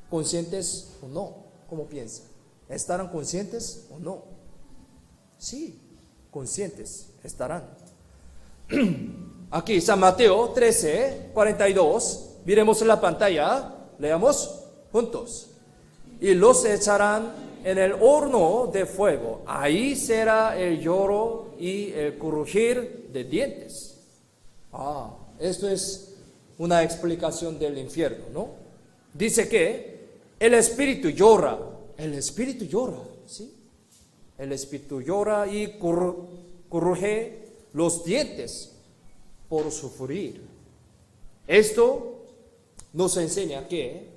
conscientes o no? ¿Cómo piensan? ¿Estarán conscientes o no? Sí, conscientes estarán. Aquí San Mateo 13, 42. Miremos en la pantalla. Leamos juntos. Y los echarán en el horno de fuego. Ahí será el lloro y el crujir de dientes. Esto es una explicación del infierno, ¿no? Dice que el espíritu llora. El espíritu llora, ¿sí? El espíritu llora y cruje los dientes por sufrir. Esto nos enseña que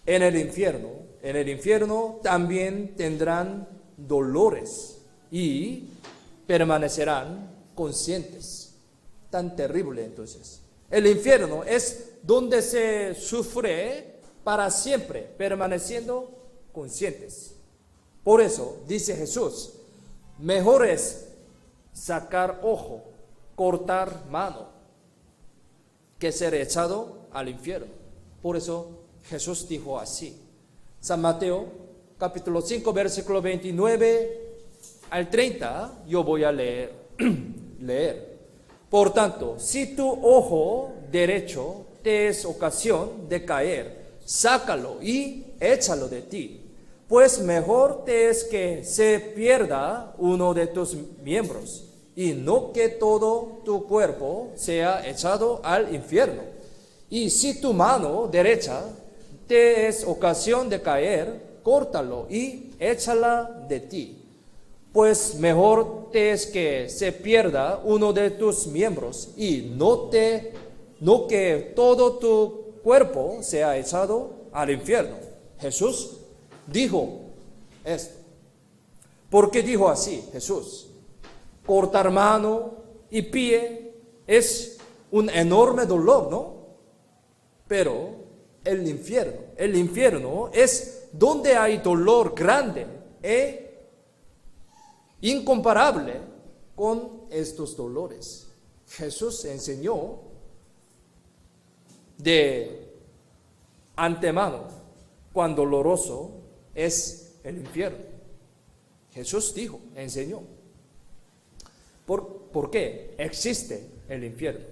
en el infierno también tendrán dolores y permanecerán conscientes. Tan terrible entonces. El infierno es donde se sufre para siempre, permaneciendo conscientes. Por eso dice Jesús, mejor es sacar ojo, cortar mano, que ser echado al infierno. Por eso Jesús dijo así. San Mateo, capítulo 5, versículo 29 al 30, yo voy a leer. Por tanto, si tu ojo derecho te es ocasión de caer, sácalo y échalo de ti. Pues mejor te es que se pierda uno de tus miembros, y no que todo tu cuerpo sea echado al infierno. Y si tu mano derecha te es ocasión de caer, córtalo y échala de ti. Pues mejor te es que se pierda uno de tus miembros y no que todo tu cuerpo sea echado al infierno. Jesús dijo esto. ¿Por qué dijo así Jesús? Cortar mano y pie es un enorme dolor, ¿no? Pero el infierno es donde hay dolor grande e incomparable con estos dolores. Jesús enseñó de antemano cuán doloroso es el infierno. Jesús dijo, enseñó. ¿Por qué existe el infierno?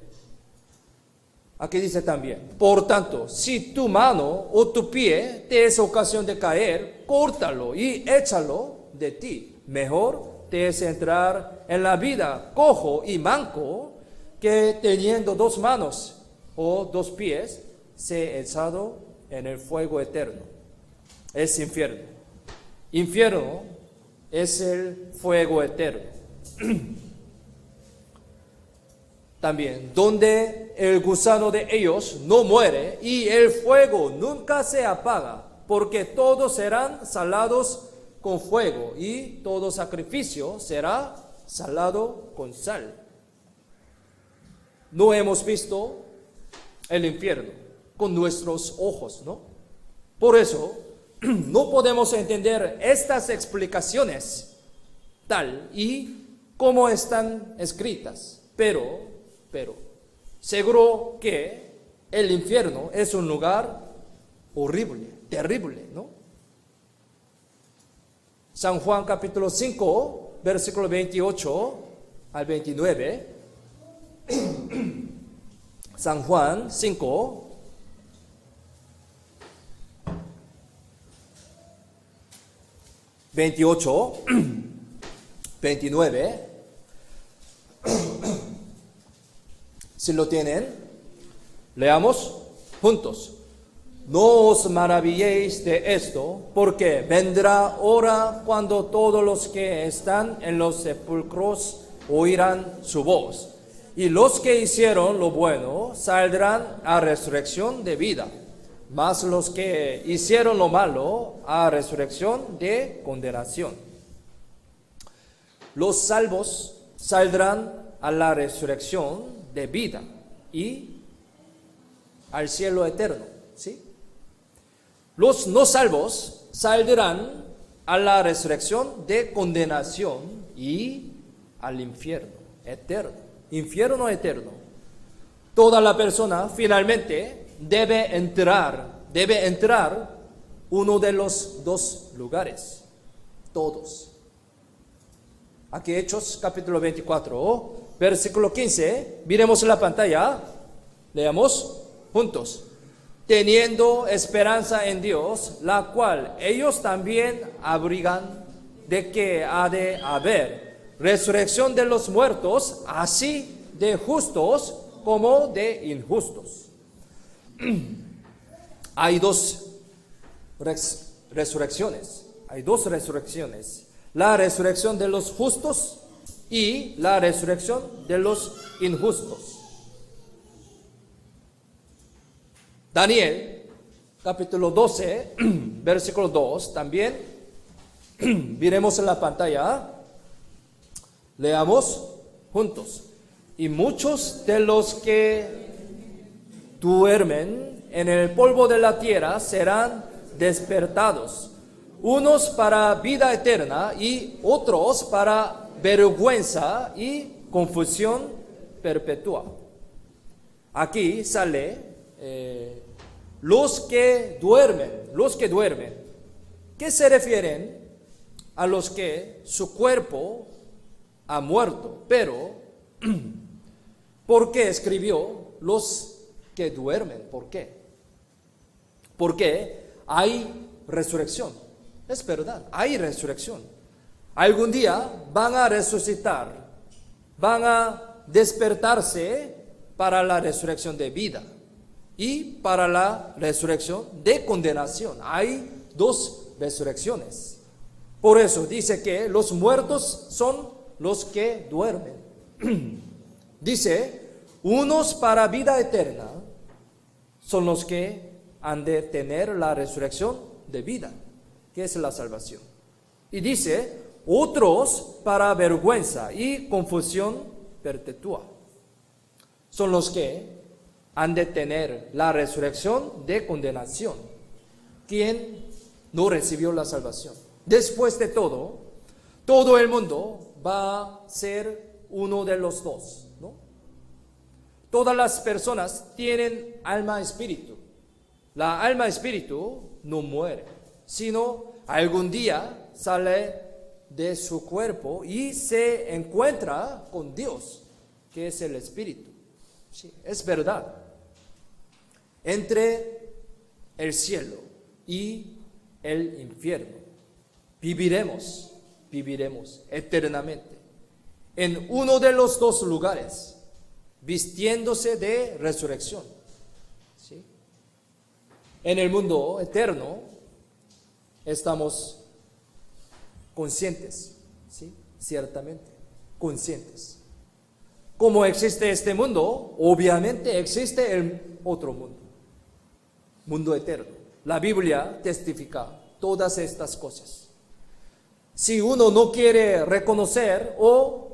Aquí dice también, por tanto, si tu mano o tu pie te es ocasión de caer, córtalo y échalo de ti. Mejor te es entrar en la vida cojo y manco que teniendo dos manos o dos pies, ser echado en el fuego eterno. Es infierno. Infierno es el fuego eterno. También, donde el gusano de ellos no muere y el fuego nunca se apaga, porque todos serán salados con fuego y todo sacrificio será salado con sal. No hemos visto el infierno con nuestros ojos, ¿no? Por eso, no podemos entender estas explicaciones tal y como están escritas, pero seguro que el infierno es un lugar horrible, terrible, ¿no? San Juan capítulo 5, versículo 28 al 29. San Juan 5, 28, 29. Si lo tienen, leamos juntos. No os maravilléis de esto, porque vendrá hora cuando todos los que están en los sepulcros oirán su voz, y los que hicieron lo bueno saldrán a resurrección de vida, mas los que hicieron lo malo a resurrección de condenación. Los salvos saldrán a la resurrección de vida y al cielo eterno, ¿sí? Los no salvos saldrán a la resurrección de condenación y al infierno eterno. Infierno eterno. Toda la persona finalmente debe entrar uno de los dos lugares. Todos. Aquí Hechos capítulo 24, versículo 15. Miremos la pantalla. Leamos juntos. Teniendo esperanza en Dios, la cual ellos también abrigan, de que ha de haber resurrección de los muertos, así de justos como de injustos. Hay dos resurrecciones. Hay dos resurrecciones. La resurrección de los justos y la resurrección de los injustos. Daniel, capítulo 12, versículo 2, también. Miremos en la pantalla. Leamos juntos. Y muchos de los que duermen en el polvo de la tierra serán despertados, unos para vida eterna y otros para vergüenza y confusión perpetua. Aquí sale los que duermen. ¿Qué se refieren? A los que su cuerpo ha muerto. Pero, ¿por qué escribió los que duermen? ¿Por qué? Porque hay resurrección. Es verdad, hay resurrección. Algún día van a resucitar, van a despertarse para la resurrección de vida y para la resurrección de condenación. Hay dos resurrecciones. Por eso dice que los muertos son los que duermen. Dice, unos para vida eterna son los que han de tener la resurrección de vida, que es la salvación. Y dice, otros para vergüenza y confusión perpetua son los que han de tener la resurrección de condenación, quien no recibió la salvación. Después de todo el mundo va a ser uno de los dos, ¿no? Todas las personas tienen alma espíritu. La alma espíritu no muere, sino algún día sale de su cuerpo y se encuentra con Dios, que es el espíritu. Sí, es verdad. Entre el cielo y el infierno viviremos eternamente en uno de los dos lugares, vistiéndose de resurrección. ¿Sí? En el mundo eterno estamos conscientes, ¿sí? Ciertamente, conscientes. Como existe este mundo, obviamente existe el otro mundo eterno. La Biblia testifica todas estas cosas. Si uno no quiere reconocer o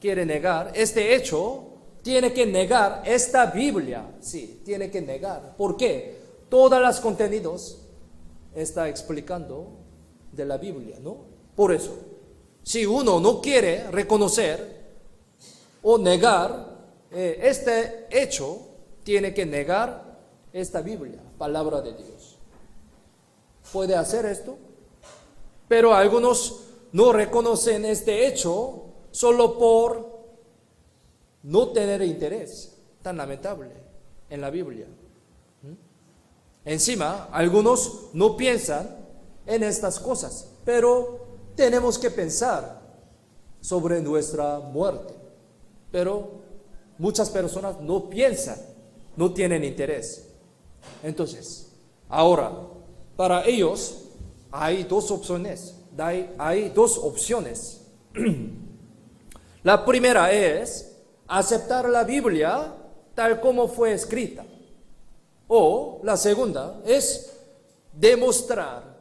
quiere negar este hecho, tiene que negar esta Biblia. Sí, tiene que negar. ¿Por qué? Todos los contenidos está explicando de la Biblia, ¿no? Por eso, si uno no quiere reconocer o negar este hecho, tiene que negar esta Biblia, palabra de Dios. ¿Puede hacer esto? Pero algunos no reconocen este hecho solo por no tener interés tan lamentable en la Biblia. Encima, algunos no piensan en estas cosas, pero tenemos que pensar sobre nuestra muerte. Pero muchas personas no piensan, no tienen interés. Entonces, ahora, para ellos hay dos opciones. Hay dos opciones. La primera es aceptar la Biblia tal como fue escrita. O la segunda es demostrar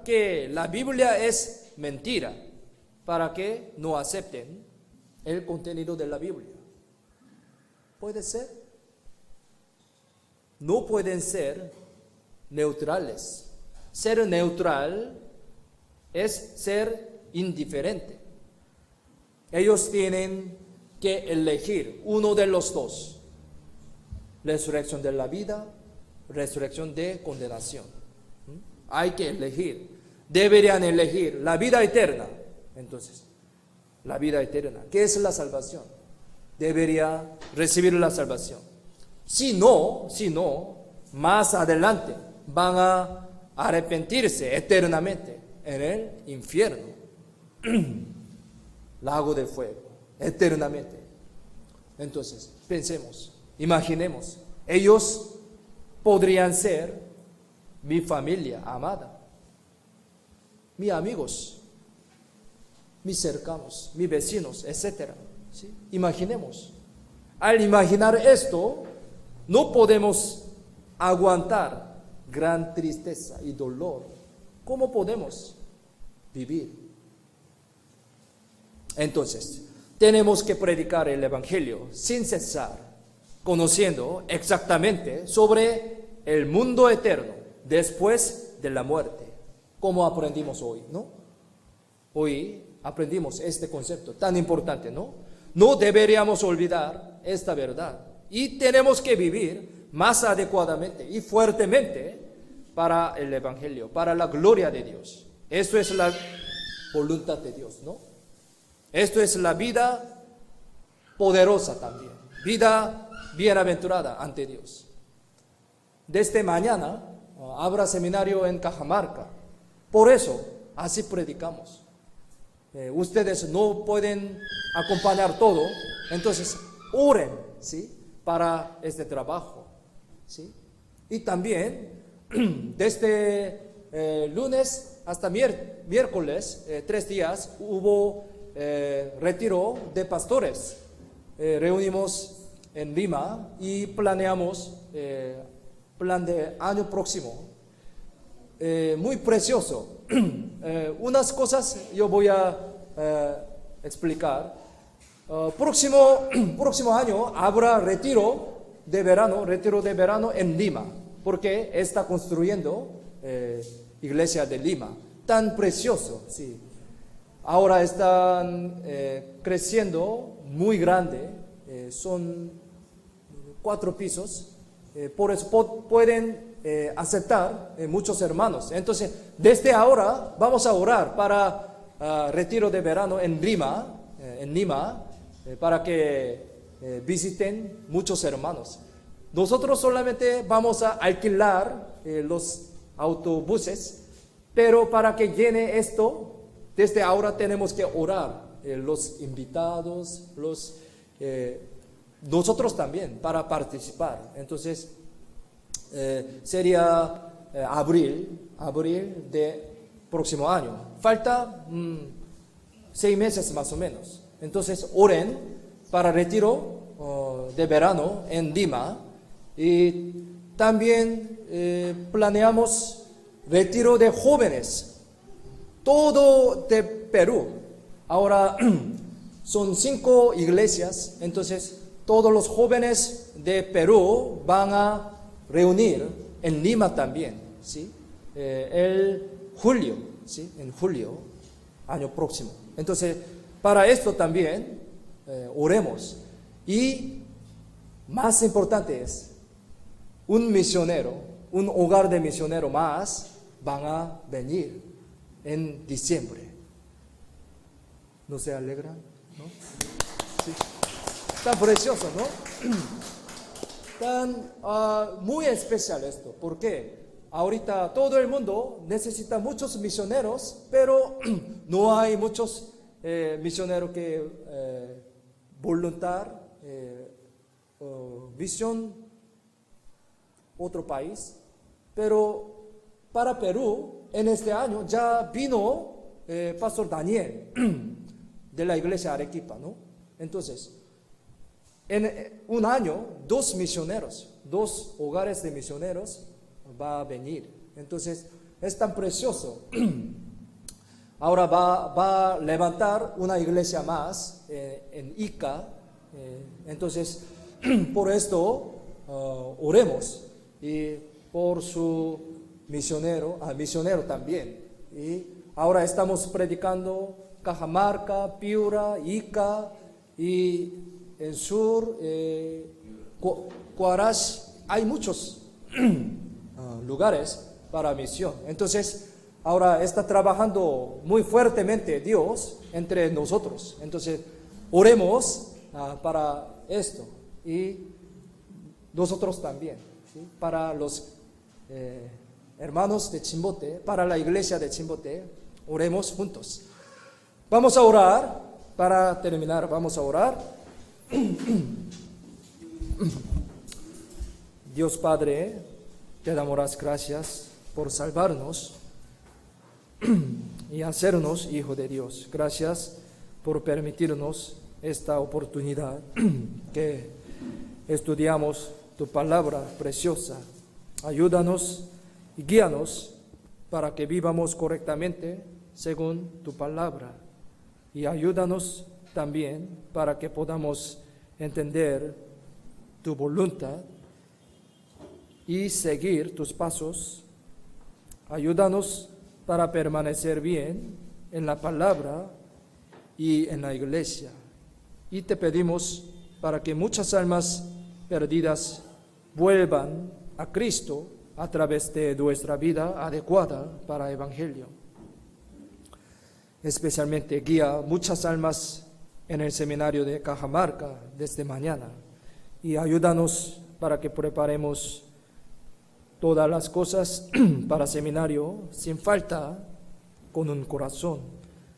que la Biblia es mentira para que no acepten el contenido de la Biblia. ¿Puede ser? No pueden ser neutrales. Ser neutral es ser indiferente. Ellos tienen que elegir uno de los dos. Resurrección de la vida, resurrección de condenación. Hay que elegir. Deberían elegir la vida eterna. Entonces, la vida eterna, ¿qué es la salvación? Debería recibir la salvación. Si no, más adelante van a arrepentirse eternamente en el infierno, lago de fuego, eternamente. Entonces, pensemos. Imaginemos, ellos podrían ser mi familia amada, mis amigos, mis cercanos, mis vecinos, etc. ¿Sí? Imaginemos. Al imaginar esto, no podemos aguantar gran tristeza y dolor. ¿Cómo podemos vivir? Entonces, tenemos que predicar el Evangelio sin cesar, conociendo exactamente sobre el mundo eterno después de la muerte, como aprendimos hoy, ¿no? Hoy aprendimos este concepto tan importante, ¿no? No deberíamos olvidar esta verdad y tenemos que vivir más adecuadamente y fuertemente para el Evangelio, para la gloria de Dios. Esto es la voluntad de Dios, ¿no? Esto es la vida poderosa también, vida bienaventurada ante Dios. Desde mañana habrá seminario en Cajamarca. Por eso, así predicamos. Ustedes no pueden acompañar todo, entonces oren, ¿sí?, para este trabajo, ¿sí? Y también, desde lunes hasta miércoles, 3 días, hubo retiro de pastores. Reunimos en Lima y planeamos plan de año próximo. Muy precioso. Unas cosas yo voy a explicar. Próximo año habrá retiro de verano en Lima, porque está construyendo iglesia de Lima. Tan precioso, sí. Ahora están creciendo muy grande, son 4 pisos, por eso pueden aceptar muchos hermanos. Entonces, desde ahora vamos a orar para retiro de verano en Lima, para que visiten muchos hermanos. Nosotros solamente vamos a alquilar los autobuses, pero para que llene esto, desde ahora tenemos que orar, los invitados, nosotros también, para participar. Entonces, sería abril de próximo año. Falta 6 meses más o menos. Entonces, oren para retiro de verano en Lima. Y también planeamos retiro de jóvenes. Todo de Perú. Ahora son 5 iglesias, entonces todos los jóvenes de Perú van a reunir en Lima también, ¿sí? El julio, ¿sí? En julio, año próximo. Entonces, para esto también oremos. Y más importante es, un misionero, un hogar de misionero más van a venir en diciembre. ¿No se alegran? ¿No? Sí. Tan precioso, ¿no? Tan muy especial esto. ¿Por qué? Ahorita todo el mundo necesita muchos misioneros, pero no hay muchos misioneros que voluntad, visión otro país. Pero para Perú, en este año ya vino Pastor Daniel de la iglesia Arequipa, ¿no? Entonces, en un año, 2 misioneros, 2 hogares de misioneros va a venir. Entonces, es tan precioso. Ahora va a levantar una iglesia más en Ica. Entonces, por esto, oremos. Y por su misionero también. Y ahora estamos predicando Cajamarca, Piura, Ica y el sur, Huarache. Hay muchos lugares para misión. Entonces, ahora está trabajando muy fuertemente Dios entre nosotros. Entonces, oremos para esto y nosotros también, ¿sí? Para los hermanos de Chimbote, para la iglesia de Chimbote, oremos juntos. Vamos a orar, para terminar, vamos a orar. Dios Padre, te damos las gracias por salvarnos y hacernos hijo de Dios. Gracias por permitirnos esta oportunidad que estudiamos tu palabra preciosa. Ayúdanos y guíanos para que vivamos correctamente según tu palabra. Y ayúdanos también para que podamos entender tu voluntad y seguir tus pasos. Ayúdanos para permanecer bien en la palabra y en la iglesia. Y te pedimos para que muchas almas perdidas vuelvan a Cristo a través de nuestra vida adecuada para el Evangelio. Especialmente guía muchas almas en el seminario de Cajamarca desde mañana y ayúdanos para que preparemos todas las cosas para seminario sin falta, con un corazón.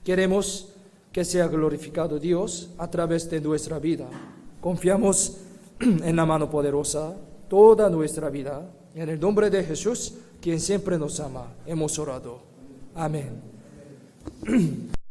Queremos que sea glorificado Dios a través de nuestra vida. Confiamos en la mano poderosa toda nuestra vida. En el nombre de Jesús, quien siempre nos ama, hemos orado. Amén.